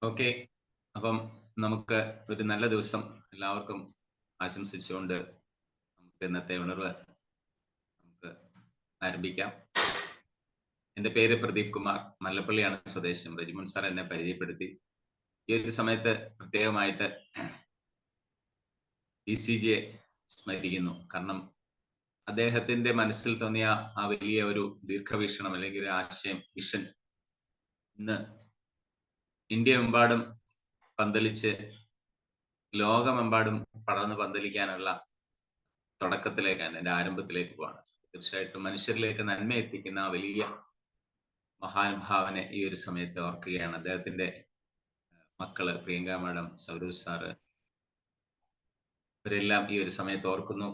Okay. അപ്പം നമുക്ക് ഒരു നല്ല ദിവസം എല്ലാവർക്കും ആശംസിച്ചുകൊണ്ട് നമുക്ക് ഇന്നത്തെ ഉണർവ് നമുക്ക് ആരംഭിക്കാം. എൻ്റെ പേര് പ്രദീപ് കുമാർ, മല്ലപ്പള്ളിയാണ് സ്വദേശം. റെജിമോൻ സാർ എന്നെ പരിചയപ്പെടുത്തി. ഈ ഒരു സമയത്ത് പ്രത്യേകമായിട്ട് DCGയെ സ്മരിക്കുന്നു. കാരണം അദ്ദേഹത്തിന്റെ മനസ്സിൽ തോന്നിയ ആ വലിയ ഒരു ദീർഘവീക്ഷണം അല്ലെങ്കിൽ ഒരു ആശയം, വിഷൻ ഇന്ന് ഇന്ത്യയെമ്പാടും പന്തലിച്ച് ലോകമെമ്പാടും പടർന്ന് പന്തലിക്കാനുള്ള തുടക്കത്തിലേക്കാണ്, എൻ്റെ ആരംഭത്തിലേക്ക് പോവാണ്. തീർച്ചയായിട്ടും മനുഷ്യരിലേക്ക് നന്മ എത്തിക്കുന്ന ആ വലിയ മഹാനുഭാവനെ ഈ ഒരു സമയത്ത് ഓർക്കുകയാണ്. അദ്ദേഹത്തിന്റെ മക്കള് പ്രിയങ്ക മാഡം, സൗരവ് സാറ്, ഇവരെല്ലാം ഈ ഒരു സമയത്ത് ഓർക്കുന്നു.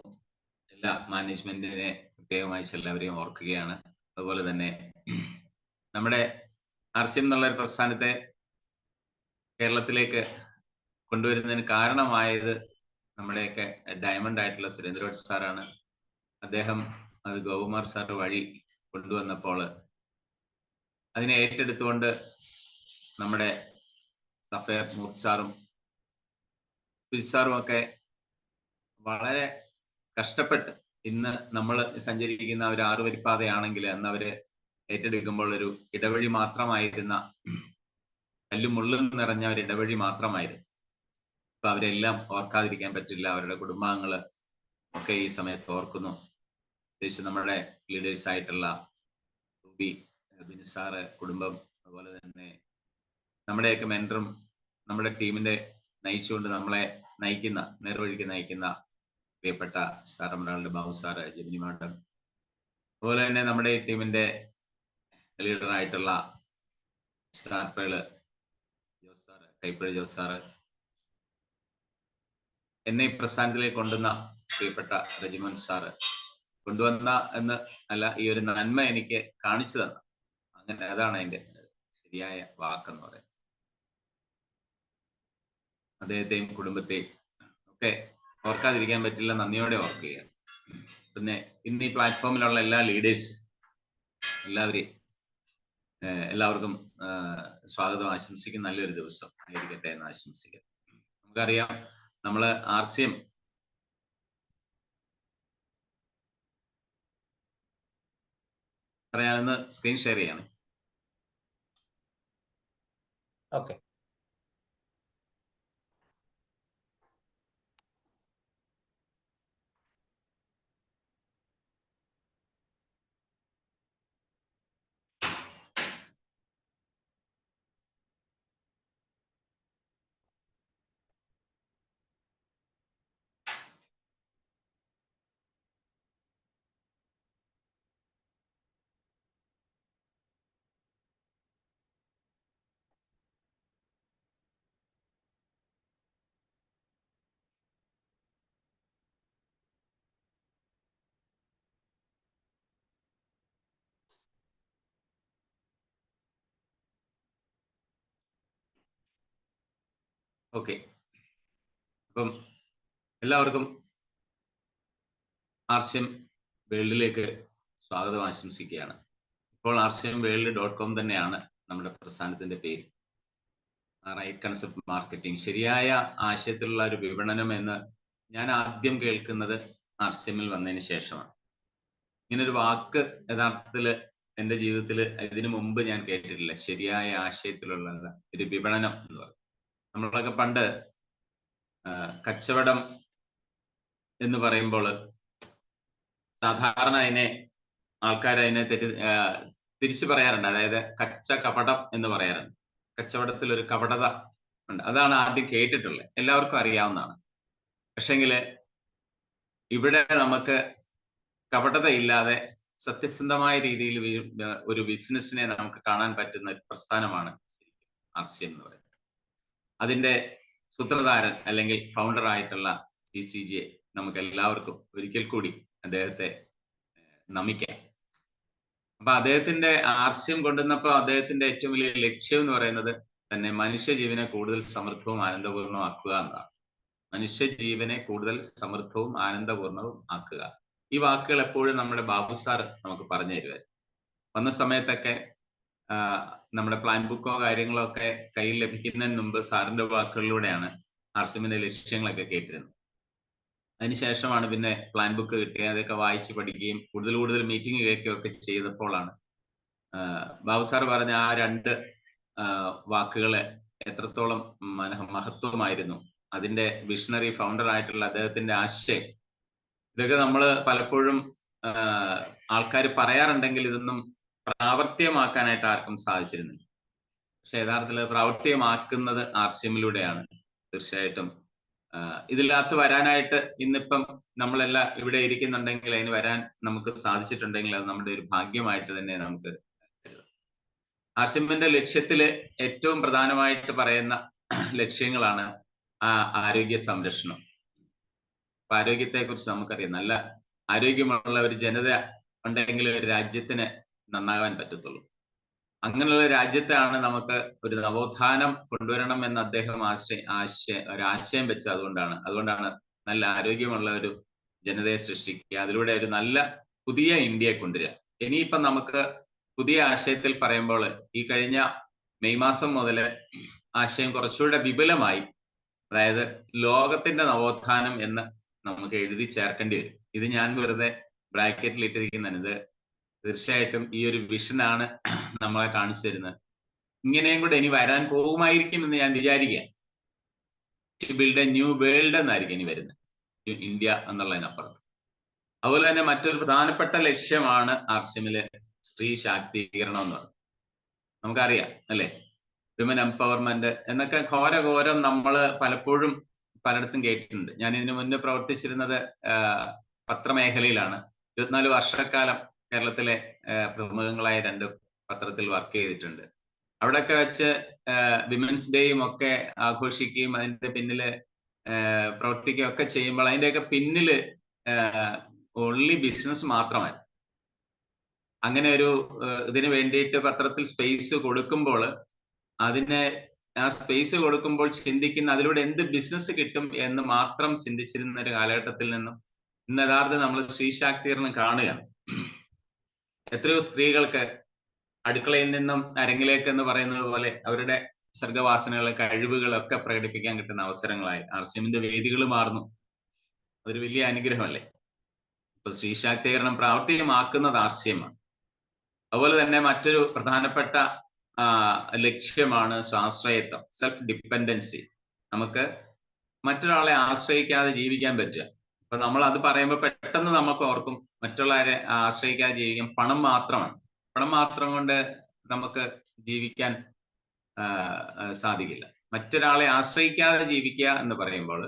എല്ലാ മാനേജ്മെന്റിനെ പ്രത്യേകമായി എല്ലാവരെയും ഓർക്കുകയാണ്. അതുപോലെ തന്നെ നമ്മുടെ RCM എന്നുള്ള ഒരു പ്രസ്ഥാനത്തെ കേരളത്തിലേക്ക് കൊണ്ടുവരുന്നതിന് കാരണമായത് നമ്മുടെയൊക്കെ ഡയമണ്ട് ആയിട്ടുള്ള സുരേന്ദ്രഭട്ട് സാറാണ്. അദ്ദേഹം അത് ഗോകുമാർ സാർ വഴി കൊണ്ടുവന്നപ്പോൾ അതിനെ ഏറ്റെടുത്തുകൊണ്ട് നമ്മുടെ സഫയർ മൂർത്ത് സാറും സാറും ഒക്കെ വളരെ കഷ്ടപ്പെട്ട് ഇന്ന് നമ്മൾ സഞ്ചരിക്കുന്ന ഒരു 6 വരിപ്പാതയാണെങ്കിൽ അന്ന് അവര് ഏറ്റെടുക്കുമ്പോൾ ഒരു ഇടവഴി മാത്രമായിരുന്ന, കല്ലും മുള്ളും നിറഞ്ഞ ഒരു ഇടവഴി മാത്രമായിരുന്നു. അപ്പൊ അവരെല്ലാം ഓർക്കാതിരിക്കാൻ പറ്റില്ല. അവരുടെ കുടുംബാംഗങ്ങള് ഒക്കെ ഈ സമയത്ത് ഓർക്കുന്നു. പ്രത്യേകിച്ച് നമ്മുടെ ലീഡേഴ്സ് ആയിട്ടുള്ള റൂബി, ബിനു സാറ്, കുടുംബം, അതുപോലെ തന്നെ നമ്മുടെയൊക്കെ മെന്ററും നമ്മുടെ ടീമിന്റെ നയിച്ചുകൊണ്ട് നമ്മളെ നയിക്കുന്ന, നേർവഴിക്ക് നയിക്കുന്ന പ്രിയപ്പെട്ട star emerald Babu sir, Gemini madam, അതുപോലെ തന്നെ നമ്മുടെ ഈ ടീമിന്റെ ലീഡറായിട്ടുള്ള സ്റ്റാർ പേള് ജോസ് സാറ്, കൈപ്പഴ ജോസ് സാറ്, എന്നെ ഈ പ്രസ്ഥാനത്തിലേക്ക് കൊണ്ടുവന്ന പ്രിയപ്പെട്ട റെജിമോൻ സാറ്, കൊണ്ടുവന്ന എന്ന് അല്ല, ഈ ഒരു നന്മ എനിക്ക് കാണിച്ചു തന്ന, അങ്ങനെ അതാണ് അതിന്റെ ശരിയായ വാക്കെന്ന് പറയുന്നത്. അദ്ദേഹത്തെയും കുടുംബത്തെയും ഒക്കെ ഓർക്കാതിരിക്കാൻ പറ്റില്ല, നന്ദിയോടെ ഓർക്കുകയാണ്. പിന്നെ ഇന്ന് ഈ പ്ലാറ്റ്ഫോമിലുള്ള എല്ലാ ലീഡേഴ്സ് എല്ലാവർക്കും സ്വാഗതം ആശംസിക്കും. നല്ലൊരു ദിവസം ആയിരിക്കട്ടെ എന്ന് ആശംസിക്കാം. നമുക്കറിയാം, നമ്മള് RCM പറയാമെന്ന് സ്ക്രീൻ ഷെയർ ചെയ്യാണ്. ഓക്കെ. ഓക്കെ. അപ്പം എല്ലാവർക്കും RCM വേൾഡിലേക്ക് സ്വാഗതം ആശംസിക്കുകയാണ്. ഇപ്പോൾ RCMworld.com തന്നെയാണ് നമ്മുടെ പ്രസ്ഥാനത്തിന്റെ പേര്. റൈറ്റ് കൺസെപ്റ്റ് മാർക്കറ്റിംഗ്, ശരിയായ ആശയത്തിലുള്ള ഒരു വിപണനം എന്ന് ഞാൻ ആദ്യം കേൾക്കുന്നത് RCMൽ വന്നതിന് ശേഷമാണ്. ഇങ്ങനൊരു വാക്ക് യഥാർത്ഥത്തില് എൻ്റെ ജീവിതത്തിൽ ഇതിനു മുമ്പ് ഞാൻ കേട്ടിട്ടില്ല. ശരിയായ ആശയത്തിലുള്ള ഒരു വിപണനം എന്ന് പറയും. നമ്മളൊക്കെ പണ്ട് കച്ചവടം എന്ന് പറയുമ്പോൾ സാധാരണ ആൾക്കാർ അതിനെ തിരിച്ചു പറയാറുണ്ട്. അതായത് കപടം എന്ന് പറയാറുണ്ട്. കച്ചവടത്തിൽ ഒരു കപടത ഉണ്ട്. അതാണ് ആദ്യം കേട്ടിട്ടുള്ളത്, എല്ലാവർക്കും അറിയാവുന്നതാണ്. പക്ഷെങ്കില് ഇവിടെ നമുക്ക് കപടത ഇല്ലാതെ സത്യസന്ധമായ രീതിയിൽ ഒരു ബിസിനസ്സിനെ നമുക്ക് കാണാൻ പറ്റുന്ന ഒരു പ്രസ്ഥാനമാണ് RCM എന്ന് പറയുന്നത്. അതിന്റെ സൂത്രധാരൻ അല്ലെങ്കിൽ ഫൗണ്ടർ ആയിട്ടുള്ള DCGയെ നമുക്ക് എല്ലാവർക്കും ഒരിക്കൽ കൂടി അദ്ദേഹത്തെ നമിക്കാം. അപ്പൊ അദ്ദേഹത്തിന്റെ RCM കൊണ്ടുവന്നപ്പോ അദ്ദേഹത്തിന്റെ ഏറ്റവും വലിയ ലക്ഷ്യം എന്ന് പറയുന്നത് തന്നെ മനുഷ്യജീവനെ കൂടുതൽ സമൃദ്ധവും ആനന്ദപൂർണവും ആക്കുക എന്നതാണ്. മനുഷ്യജീവനെ കൂടുതൽ സമൃദ്ധവും ആനന്ദപൂർണവും ആക്കുക. ഈ വാക്കുകൾ എപ്പോഴും നമ്മുടെ ബാബു സാർ നമുക്ക് പറഞ്ഞു തരുമായിരുന്നു. വന്ന സമയത്തൊക്കെ നമ്മുടെ പ്ലാൻ ബുക്കോ കാര്യങ്ങളോ ഒക്കെ കയ്യിൽ ലഭിക്കുന്നതിന് മുമ്പ് സാറിന്റെ വാക്കുകളിലൂടെയാണ് ആർസിഎമ്മിന്റെ ലക്ഷ്യങ്ങളൊക്കെ കേട്ടിരുന്നത്. അതിനുശേഷമാണ് പിന്നെ പ്ലാൻ ബുക്ക് കിട്ടിയത്. അതൊക്കെ വായിച്ച് പഠിക്കുകയും കൂടുതൽ മീറ്റിംഗ് കേൾക്കുകയും ഒക്കെ ചെയ്തപ്പോഴാണ് ബാബു സാർ പറഞ്ഞ ആ 2 വാക്കുകളെ എത്രത്തോളം മഹത്വമായിരുന്നു, അതിന്റെ വിഷണറി ഫൗണ്ടർ ആയിട്ടുള്ള അദ്ദേഹത്തിന്റെ ആശയം, ഇതൊക്കെ നമ്മൾ പലപ്പോഴും ആൾക്കാർ പറയാറുണ്ടെങ്കിൽ ഇതൊന്നും പ്രാവർത്തികമാക്കാനായിട്ട് ആർക്കും സാധിച്ചിരുന്നില്ല. പക്ഷെ യഥാർത്ഥത്തിൽ പ്രാവർത്തികമാക്കുന്നത് ആർസിഎമ്മിലൂടെയാണ്. തീർച്ചയായിട്ടും ഇതിനകത്ത് വരാനായിട്ട് ഇന്നിപ്പം നമ്മളെല്ലാം ഇവിടെ ഇരിക്കുന്നുണ്ടെങ്കിൽ അതിന് വരാൻ നമുക്ക് സാധിച്ചിട്ടുണ്ടെങ്കിൽ അത് നമ്മുടെ ഒരു ഭാഗ്യമായിട്ട് തന്നെ നമുക്ക് ആർസിഎമ്മിന്റെ ലക്ഷ്യത്തില് ഏറ്റവും പ്രധാനമായിട്ട് പറയുന്ന ലക്ഷ്യങ്ങളാണ് ആരോഗ്യ സംരക്ഷണം. അപ്പൊ ആരോഗ്യത്തെ കുറിച്ച് നമുക്കറിയാം, നല്ല ആരോഗ്യമുള്ള ഒരു ജനത ഉണ്ടെങ്കിൽ ഒരു രാജ്യത്തിന് നന്നാകാൻ പറ്റത്തുള്ളൂ. അങ്ങനെയുള്ള രാജ്യത്താണ് നമുക്ക് ഒരു നവോത്ഥാനം കൊണ്ടുവരണം എന്ന് അദ്ദേഹം ആശയം വെച്ചത്. അതുകൊണ്ടാണ് നല്ല ആരോഗ്യമുള്ള ഒരു ജനതയെ സൃഷ്ടിക്കുക, അതിലൂടെ ഒരു നല്ല പുതിയ ഇന്ത്യയെ കൊണ്ടുവരിക. ഇനിയിപ്പം നമുക്ക് പുതിയ ആശയത്തിൽ പറയുമ്പോൾ ഈ കഴിഞ്ഞ മെയ് മാസം മുതൽ ആശയം കുറച്ചുകൂടെ വിപുലമായി, അതായത് ലോകത്തിന്റെ നവോത്ഥാനം എന്ന് നമുക്ക് എഴുതി ചേർക്കേണ്ടി വരും. ഇത് ഞാൻ വെറുതെ ബ്രാക്കറ്റിൽ ഇട്ടിരിക്കുന്നതാണ്. ഇത് തീർച്ചയായിട്ടും ഈ ഒരു വിഷനാണ് നമ്മളെ കാണിച്ചു തരുന്നത്. ഇങ്ങനെയും കൂടെ ഇനി വരാൻ പോകുമായിരിക്കും എന്ന് ഞാൻ വിചാരിക്കുക. To build a new world എന്നായിരിക്കും ഇനി വരുന്നത്, ഇന്ത്യ എന്നുള്ളതിനപ്പുറത്ത്. അതുപോലെ തന്നെ മറ്റൊരു പ്രധാനപ്പെട്ട ലക്ഷ്യമാണ് ആർസിഎമ്മിലെ സ്ത്രീ ശാക്തീകരണം എന്ന് പറയുന്നത്. നമുക്കറിയാം അല്ലെ, വിമൻ എംപവർമെന്റ് എന്നൊക്കെ ഘോരം നമ്മൾ പലപ്പോഴും പലയിടത്തും കേട്ടിട്ടുണ്ട്. ഞാൻ ഇതിനു മുന്നേ പ്രവർത്തിച്ചിരുന്നത് പത്രമേഖലയിലാണ്. 24 വർഷക്കാലം കേരളത്തിലെ പ്രമുഖങ്ങളായ 2 പത്രത്തിൽ വർക്ക് ചെയ്തിട്ടുണ്ട്. അവിടെയൊക്കെ വെച്ച് വിമൻസ് ഡേയും ഒക്കെ ആഘോഷിക്കുകയും അതിന്റെ പിന്നില് പ്രവർത്തിക്കുകയും ഒക്കെ ചെയ്യുമ്പോൾ അതിന്റെയൊക്കെ പിന്നില് ഓൺലി ബിസിനസ് മാത്രമായി. അങ്ങനെ ഒരു ഇതിനു വേണ്ടിയിട്ട് പത്രത്തിൽ സ്പേസ് കൊടുക്കുമ്പോൾ ആ സ്പേസ് കൊടുക്കുമ്പോൾ ചിന്തിക്കുന്ന അതിലൂടെ എന്ത് ബിസിനസ് കിട്ടും എന്ന് മാത്രം ചിന്തിച്ചിരുന്ന ഒരു കാലഘട്ടത്തിൽ നിന്നും ഇന്ന് യഥാർത്ഥം നമ്മൾ സ്ത്രീ ശാക്തീകരണം കാണുകയാണ്. എത്രയോ സ്ത്രീകൾക്ക് അടുക്കളയിൽ നിന്നും അരങ്ങിലേക്ക് എന്ന് പറയുന്നത് പോലെ അവരുടെ സർഗവാസനകളെ കഴിവുകളൊക്കെ പ്രകടിപ്പിക്കാൻ കിട്ടുന്ന അവസരങ്ങളായി ആർസിഎമ്മിന്റെ വേദികൾ മാറുന്നു. അതൊരു വലിയ അനുഗ്രഹമല്ലേ. ഇപ്പൊ സ്ത്രീ ശാക്തീകരണം പ്രാവർത്തികമാക്കുന്നത് ആർസിഎമ്മാണ്. അതുപോലെ തന്നെ മറ്റൊരു പ്രധാനപ്പെട്ട ലക്ഷ്യമാണ് സ്വാശ്രയത്വം, സെൽഫ് ഡിപ്പെൻഡൻസി. നമുക്ക് മറ്റൊരാളെ ആശ്രയിക്കാതെ ജീവിക്കാൻ പറ്റുക. അപ്പൊ നമ്മൾ അത് പറയുമ്പോൾ പെട്ടെന്ന് നമുക്ക് ഓർക്കും മറ്റുള്ളവരെ ആശ്രയിക്കാതെ ജീവിക്കാൻ പണം മാത്രമാണ്. പണം മാത്രം കൊണ്ട് നമുക്ക് ജീവിക്കാൻ സാധിക്കില്ല. മറ്റൊരാളെ ആശ്രയിക്കാതെ ജീവിക്കുക എന്ന് പറയുമ്പോൾ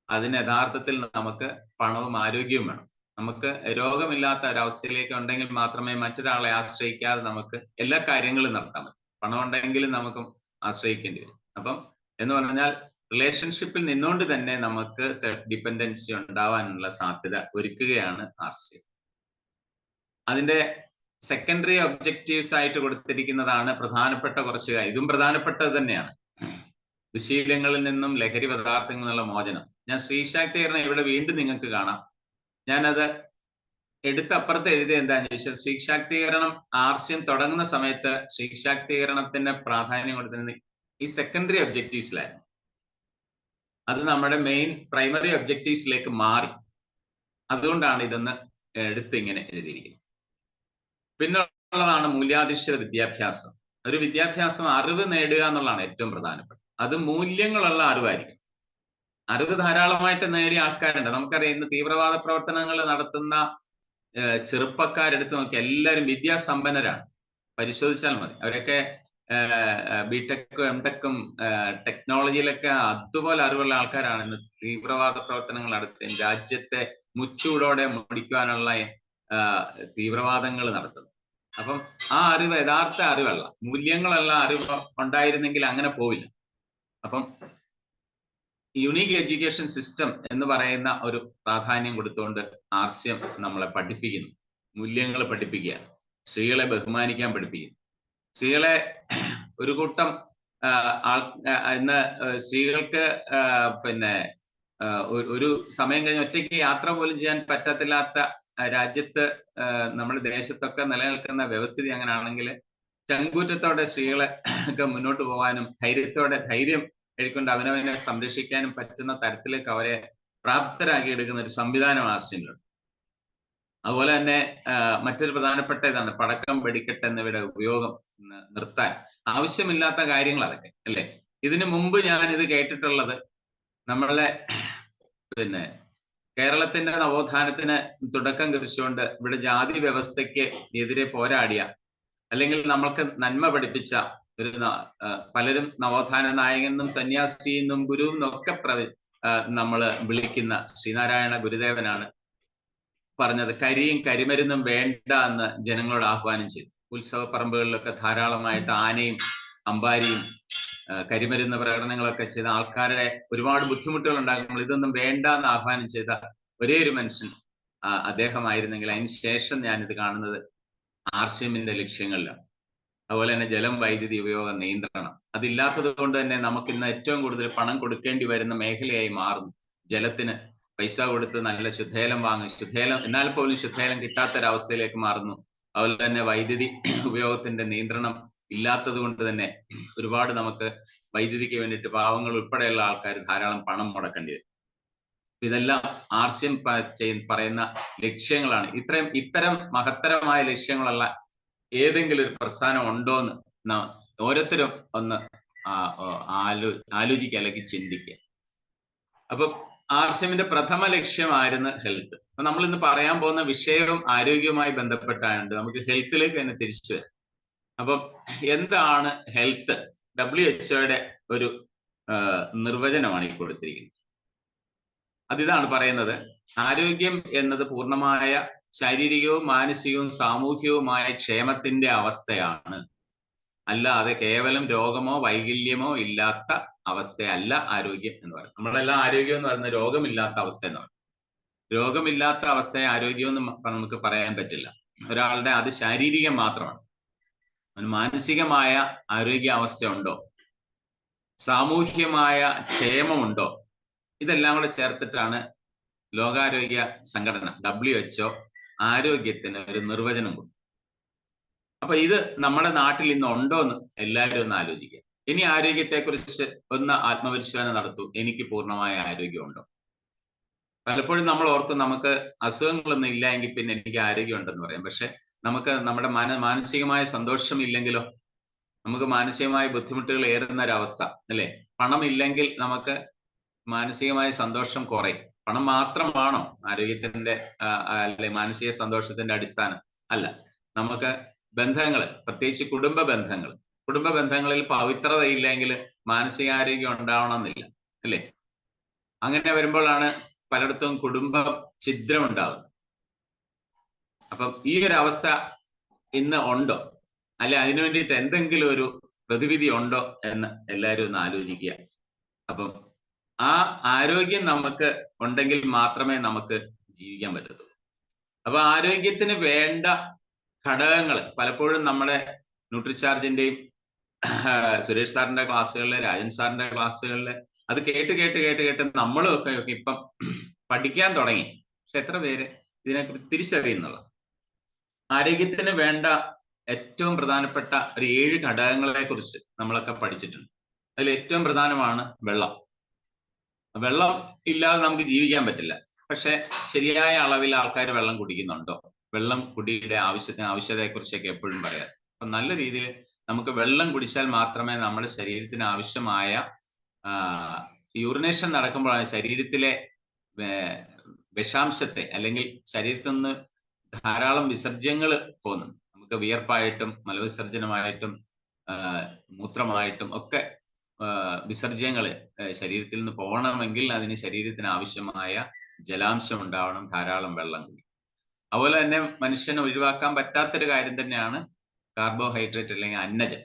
അതിന് യഥാർത്ഥത്തിൽ നമുക്ക് പണവും ആരോഗ്യവും വേണം. നമുക്ക് രോഗമില്ലാത്ത ഒരവസ്ഥയിലേക്ക് ഉണ്ടെങ്കിൽ മാത്രമേ മറ്റൊരാളെ ആശ്രയിക്കാതെ നമുക്ക് എല്ലാ കാര്യങ്ങളും നടത്താൻ പറ്റൂ. പണം ഉണ്ടെങ്കിലും നമുക്ക് ആശ്രയിക്കേണ്ടി വരും. അപ്പം എന്ന് പറഞ്ഞാൽ റിലേഷൻഷിപ്പിൽ നിന്നുകൊണ്ട് തന്നെ നമുക്ക് സെൽഫ് ഡിപ്പെൻഡൻസി ഉണ്ടാവാനുള്ള സാധ്യത ഒരുക്കുകയാണ് ആർസിഎം. അതിന്റെ സെക്കൻഡറി ഒബ്ജക്റ്റീവ്സ് ആയിട്ട് കൊടുത്തിരിക്കുന്നതാണ് പ്രധാനപ്പെട്ട കുറച്ച് കാര്യം. ഇതും പ്രധാനപ്പെട്ടത് തന്നെയാണ്. ദുശീലങ്ങളിൽ നിന്നും ലഹരി പദാർത്ഥങ്ങളിൽ നിന്നുള്ള മോചനം. ഞാൻ സ്ത്രീ ശാക്തീകരണം ഇവിടെ വീണ്ടും നിങ്ങൾക്ക് കാണാം. ഞാനത് എടുത്തപ്പുറത്ത് എഴുതിയ എന്താണെന്ന് ചോദിച്ചാൽ, സ്ത്രീ ശാക്തീകരണം ആർസിഎം തുടങ്ങുന്ന സമയത്ത് സ്ത്രീ ശാക്തീകരണത്തിന്റെ പ്രാധാന്യം കൊടുത്തിരുന്നത് ഈ സെക്കൻഡറി ഒബ്ജക്റ്റീവ്സിലായിരുന്നു. അത് നമ്മുടെ മെയിൻ പ്രൈമറി ഒബ്ജക്റ്റീവ്സിലേക്ക് മാറി. അതുകൊണ്ടാണ് ഇതൊന്ന് എടുത്ത് ഇങ്ങനെ എഴുതിയിരിക്കുന്നത്. പിന്നുള്ളതാണ് മൂല്യാധിഷ്ഠിത വിദ്യാഭ്യാസം. ഒരു വിദ്യാഭ്യാസം അറിവ് നേടുക എന്നുള്ളതാണ് ഏറ്റവും പ്രധാനപ്പെട്ടത്. അത് മൂല്യങ്ങളുള്ള അറിവായിരിക്കും. അറിവ് ധാരാളമായിട്ട് നേടിയ ആൾക്കാരുണ്ട്. നമുക്കറിയാം, ഇന്ന് തീവ്രവാദ പ്രവർത്തനങ്ങൾ നടത്തുന്ന ചെറുപ്പക്കാരെടുത്ത് നോക്കി എല്ലാവരും വിദ്യാസമ്പന്നരാണ്. പരിശോധിച്ചാൽ മതി. അവരൊക്കെ ബിടെക്കും എംടെക്കും ടെക്നോളജിയിലൊക്കെ അതുപോലെ അറിവുള്ള ആൾക്കാരാണ് ഇന്ന് തീവ്രവാദ പ്രവർത്തനങ്ങൾ നടത്തി രാജ്യത്തെ മുച്ചൂടോടെ മുടിക്കുവാനുള്ള തീവ്രവാദങ്ങൾ നടത്തുന്നത്. അപ്പം ആ അറിവ് യഥാർത്ഥ അറിവല്ല, മൂല്യങ്ങളുള്ള അറിവ് ഉണ്ടായിരുന്നെങ്കിൽ അങ്ങനെ പോവില്ല. അപ്പം യുണീക്ക് എഡ്യൂക്കേഷൻ സിസ്റ്റം എന്ന് പറയുന്ന ഒരു പ്രാധാന്യം കൊടുത്തുകൊണ്ട് ആർസിഎം നമ്മളെ പഠിപ്പിക്കുന്നു. മൂല്യങ്ങൾ പഠിപ്പിക്കുക, സ്ത്രീകളെ ബഹുമാനിക്കാൻ പഠിപ്പിക്കുന്നു. സ്ത്രീകളെ ഒരു കൂട്ടം ഇന്ന് സ്ത്രീകൾക്ക് പിന്നെ ഒരു സമയം കഴിഞ്ഞ് ഒറ്റയ്ക്ക് യാത്ര പോലും ചെയ്യാൻ പറ്റത്തില്ലാത്ത രാജ്യത്ത്, നമ്മുടെ ദേശത്തൊക്കെ നിലനിൽക്കുന്ന വ്യവസ്ഥിതി അങ്ങനെയാണെങ്കിൽ ചങ്കൂറ്റത്തോടെ സ്ത്രീകളെ ഒക്കെ മുന്നോട്ട് പോകാനും ധൈര്യം എടുക്കൊണ്ട് അവനവനെ സംരക്ഷിക്കാനും പറ്റുന്ന തരത്തിലേക്ക് അവരെ പ്രാപ്തരാക്കി എടുക്കുന്ന ഒരു സംവിധാനം ആർസിയിലുണ്ട്. അതുപോലെ തന്നെ മറ്റൊരു പ്രധാനപ്പെട്ട ഇതാണ് പടക്കം, വെടിക്കെട്ട് എന്നിവയുടെ ഉപയോഗം നിർത്താൻ ആവശ്യമില്ലാത്ത കാര്യങ്ങൾ അതൊക്കെ അല്ലേ. ഇതിനു മുമ്പ് ഞാൻ ഇത് കേട്ടിട്ടുള്ളത് നമ്മളെ കേരളത്തിന്റെ നവോത്ഥാനത്തിന് തുടക്കം കുറിച്ചുകൊണ്ട് ഇവിടെ ജാതി വ്യവസ്ഥയ്ക്ക് എതിരെ പോരാടിയ അല്ലെങ്കിൽ നമ്മൾക്ക് നന്മ പഠിപ്പിച്ച ഒരു പലരും നവോത്ഥാന നായകനെന്നും സന്യാസിയെന്നും ഗുരുവെന്നും ഒക്കെ നമ്മൾ വിളിക്കുന്ന ശ്രീനാരായണ ഗുരുദേവനാണ് പറഞ്ഞത് കരിയും കരിമരുന്നും വേണ്ട എന്ന് ജനങ്ങളോട് ആഹ്വാനം ചെയ്തു. ഉത്സവ പറമ്പുകളിലൊക്കെ ധാരാളമായിട്ട് ആനയും അമ്പാരിയും കരിമരുന്ന് പ്രകടനങ്ങളൊക്കെ ചെയ്ത ആൾക്കാരുടെ ഒരുപാട് ബുദ്ധിമുട്ടുകൾ ഉണ്ടാകുമ്പോൾ ഇതൊന്നും വേണ്ട എന്ന് ആഹ്വാനം ചെയ്ത ഒരേ ഒരു മനുഷ്യൻ അദ്ദേഹമായിരുന്നെങ്കിൽ അതിന് ശേഷം ഞാനിത് കാണുന്നത് ആർസിഎമ്മിന്റെ ലക്ഷ്യങ്ങളിലാണ്. അതുപോലെ തന്നെ ജലം, വൈദ്യുതി ഉപയോഗ നിയന്ത്രണം അതില്ലാത്തത് കൊണ്ട് തന്നെ നമുക്ക് ഇന്ന് ഏറ്റവും കൂടുതൽ പണം കൊടുക്കേണ്ടി വരുന്ന മേഖലയായി മാറുന്നു. ജലത്തിന് പൈസ കൊടുത്ത് നല്ല ശുദ്ധജലം വാങ്ങും, എന്നാൽ പോലും ശുദ്ധജലം കിട്ടാത്തൊരവസ്ഥയിലേക്ക് മാറുന്നു. അതുപോലെ തന്നെ വൈദ്യുതി ഉപയോഗത്തിന്റെ നിയന്ത്രണം ഇല്ലാത്തത് കൊണ്ട് തന്നെ ഒരുപാട് നമുക്ക് വൈദ്യുതിക്ക് വേണ്ടിയിട്ട് പാവങ്ങൾ ഉൾപ്പെടെയുള്ള ആൾക്കാർ ധാരാളം പണം മുടക്കേണ്ടി വരും. ഇതെല്ലാം ആർസിഎം പറയുന്ന ലക്ഷ്യങ്ങളാണ്. ഇത്തരം മഹത്തരമായ ലക്ഷ്യങ്ങളുള്ള ഏതെങ്കിലും ഒരു പ്രസ്ഥാനം ഉണ്ടോ എന്ന് ഓരോരുത്തരും ഒന്ന് ആലോചിക്കുക അല്ലെങ്കിൽ ചിന്തിക്കുക. അപ്പൊ ആർസിഎമ്മിന്റെ പ്രഥമ ലക്ഷ്യമായിരുന്നു ഹെൽത്ത്. അപ്പൊ നമ്മൾ ഇന്ന് പറയാൻ പോകുന്ന വിഷയവും ആരോഗ്യവുമായി ബന്ധപ്പെട്ടാണ്. നമുക്ക് ഹെൽത്തിലേക്ക് തന്നെ തിരിച്ചു വരാം. അപ്പം എന്താണ് ഹെൽത്ത്? WHO ഒരു നിർവചനമാണ് ഈ കൊടുത്തിരിക്കുന്നത്. അതിതാണ് പറയുന്നത്, ആരോഗ്യം എന്നത് പൂർണ്ണമായ ശാരീരികവും മാനസികവും സാമൂഹികവുമായ ക്ഷേമത്തിന്റെ അവസ്ഥയാണ്, അല്ലാതെ കേവലം രോഗമോ വൈകല്യമോ ഇല്ലാത്ത അവസ്ഥയല്ല ആരോഗ്യം എന്ന് പറയുന്നത്. നമ്മളെല്ലാം ആരോഗ്യം എന്ന് പറയുന്നത് രോഗമില്ലാത്ത അവസ്ഥ എന്ന് പറയും. രോഗമില്ലാത്ത അവസ്ഥയെ ആരോഗ്യം എന്ന് നമുക്ക് പറയാൻ പറ്റില്ല. ഒരാളുടെ അത് ശാരീരികം മാത്രമാണ്. മാനസികമായ ആരോഗ്യ അവസ്ഥ ഉണ്ടോ, സാമൂഹ്യമായ ക്ഷേമമുണ്ടോ, ഇതെല്ലാം കൂടെ ചേർത്തിട്ടാണ് ലോകാരോഗ്യ സംഘടന WHO ആരോഗ്യത്തിന് ഒരു നിർവചനം കൊടുത്തു. അപ്പൊ ഇത് നമ്മുടെ നാട്ടിൽ ഇന്ന് ഉണ്ടോ എന്ന് എല്ലാവരും ഒന്ന് ആലോചിക്കുക. ഇനി ആരോഗ്യത്തെക്കുറിച്ച് ഒന്ന് ആത്മപരിശോധന നടത്തൂ. എനിക്ക് പൂർണ്ണമായ ആരോഗ്യം ഉണ്ടോ? പലപ്പോഴും നമ്മൾ ഓർക്കും നമുക്ക് അസുഖങ്ങളൊന്നും ഇല്ല എങ്കിൽ പിന്നെ എനിക്ക് ആരോഗ്യം ഉണ്ടെന്ന് പറയാം. പക്ഷെ നമുക്ക് നമ്മുടെ മാനസികമായ സന്തോഷം ഇല്ലെങ്കിലോ, നമുക്ക് മാനസികമായ ബുദ്ധിമുട്ടുകൾ ഏറുന്ന ഒരവസ്ഥ അല്ലെ. പണം ഇല്ലെങ്കിൽ നമുക്ക് മാനസികമായ സന്തോഷം കുറയും. പണം മാത്രമാണോ ആരോഗ്യത്തിന്റെ അല്ലെ മാനസിക സന്തോഷത്തിന്റെ അടിസ്ഥാനം? അല്ല. നമുക്ക് ബന്ധങ്ങൾ, പ്രത്യേകിച്ച് കുടുംബ ബന്ധങ്ങളിൽ പവിത്രത ഇല്ലെങ്കിൽ മാനസികാരോഗ്യം ഉണ്ടാവണമെന്നില്ല അല്ലേ. അങ്ങനെ വരുമ്പോഴാണ് പലയിടത്തും കുടുംബ ഛിദ്രം ഉണ്ടാവുന്നത്. അപ്പം ഈ ഒരു അവസ്ഥ ഇന്ന് ഉണ്ടോ, അല്ലെ അതിനു വേണ്ടിയിട്ട് എന്തെങ്കിലും ഒരു പ്രതിവിധി ഉണ്ടോ എന്ന് എല്ലാവരും ഒന്ന് ആലോചിക്കുക. അപ്പം ആ ആരോഗ്യം നമുക്ക് ഉണ്ടെങ്കിൽ മാത്രമേ നമുക്ക് ജീവിക്കാൻ പറ്റത്തുള്ളൂ. അപ്പൊ ആരോഗ്യത്തിന് വേണ്ട ഘടകങ്ങൾ പലപ്പോഴും നമ്മുടെ ന്യൂട്രിചാർജിന്റെയും സുരേഷ് സാറിന്റെ ക്ലാസ്സുകളിൽ, രാജൻ സാറിന്റെ ക്ലാസ്സുകളിൽ അത് കേട്ട് നമ്മളും ഒക്കെ ഇപ്പം പഠിക്കാൻ തുടങ്ങി. പക്ഷെ എത്ര പേര് ഇതിനെക്കുറിച്ച് തിരിച്ചറിയുന്നുള്ള? ആരോഗ്യത്തിന് വേണ്ട ഏറ്റവും പ്രധാനപ്പെട്ട ഒരു 7 ഘടകങ്ങളെ കുറിച്ച് നമ്മളൊക്കെ പഠിച്ചിട്ടുണ്ട്. അതിൽ ഏറ്റവും പ്രധാനമാണ് വെള്ളം. വെള്ളം ഇല്ലാതെ നമുക്ക് ജീവിക്കാൻ പറ്റില്ല. പക്ഷെ ശരിയായ അളവിൽ ആൾക്കാർ വെള്ളം കുടിക്കുന്നുണ്ടോ? വെള്ളം കുടിയുടെ ആവശ്യതയെക്കുറിച്ചൊക്കെ എപ്പോഴും പറയാം. അപ്പൊ നല്ല രീതിയിൽ നമുക്ക് വെള്ളം കുടിച്ചാൽ മാത്രമേ നമ്മുടെ ശരീരത്തിന് ആവശ്യമായ യൂറിനേഷൻ നടക്കുമ്പോഴാണ് ശരീരത്തിലെ വിഷാംശത്തെ അല്ലെങ്കിൽ ശരീരത്തിൽ നിന്ന് ധാരാളം വിസർജ്യങ്ങൾ പോകുന്നു. നമുക്ക് വിയർപ്പായിട്ടും മലവിസർജനമായിട്ടും മൂത്രമായിട്ടും ഒക്കെ വിസർജ്യങ്ങൾ ശരീരത്തിൽ നിന്ന് പോകണമെങ്കിൽ അതിന് ശരീരത്തിന് ആവശ്യമായ ജലാംശം ഉണ്ടാവണം, ധാരാളം വെള്ളം കുടി. അതുപോലെ തന്നെ മനുഷ്യന് ഒഴിവാക്കാൻ പറ്റാത്തൊരു കാര്യം തന്നെയാണ് കാർബോഹൈഡ്രേറ്റ് അല്ലെങ്കിൽ അന്നജം.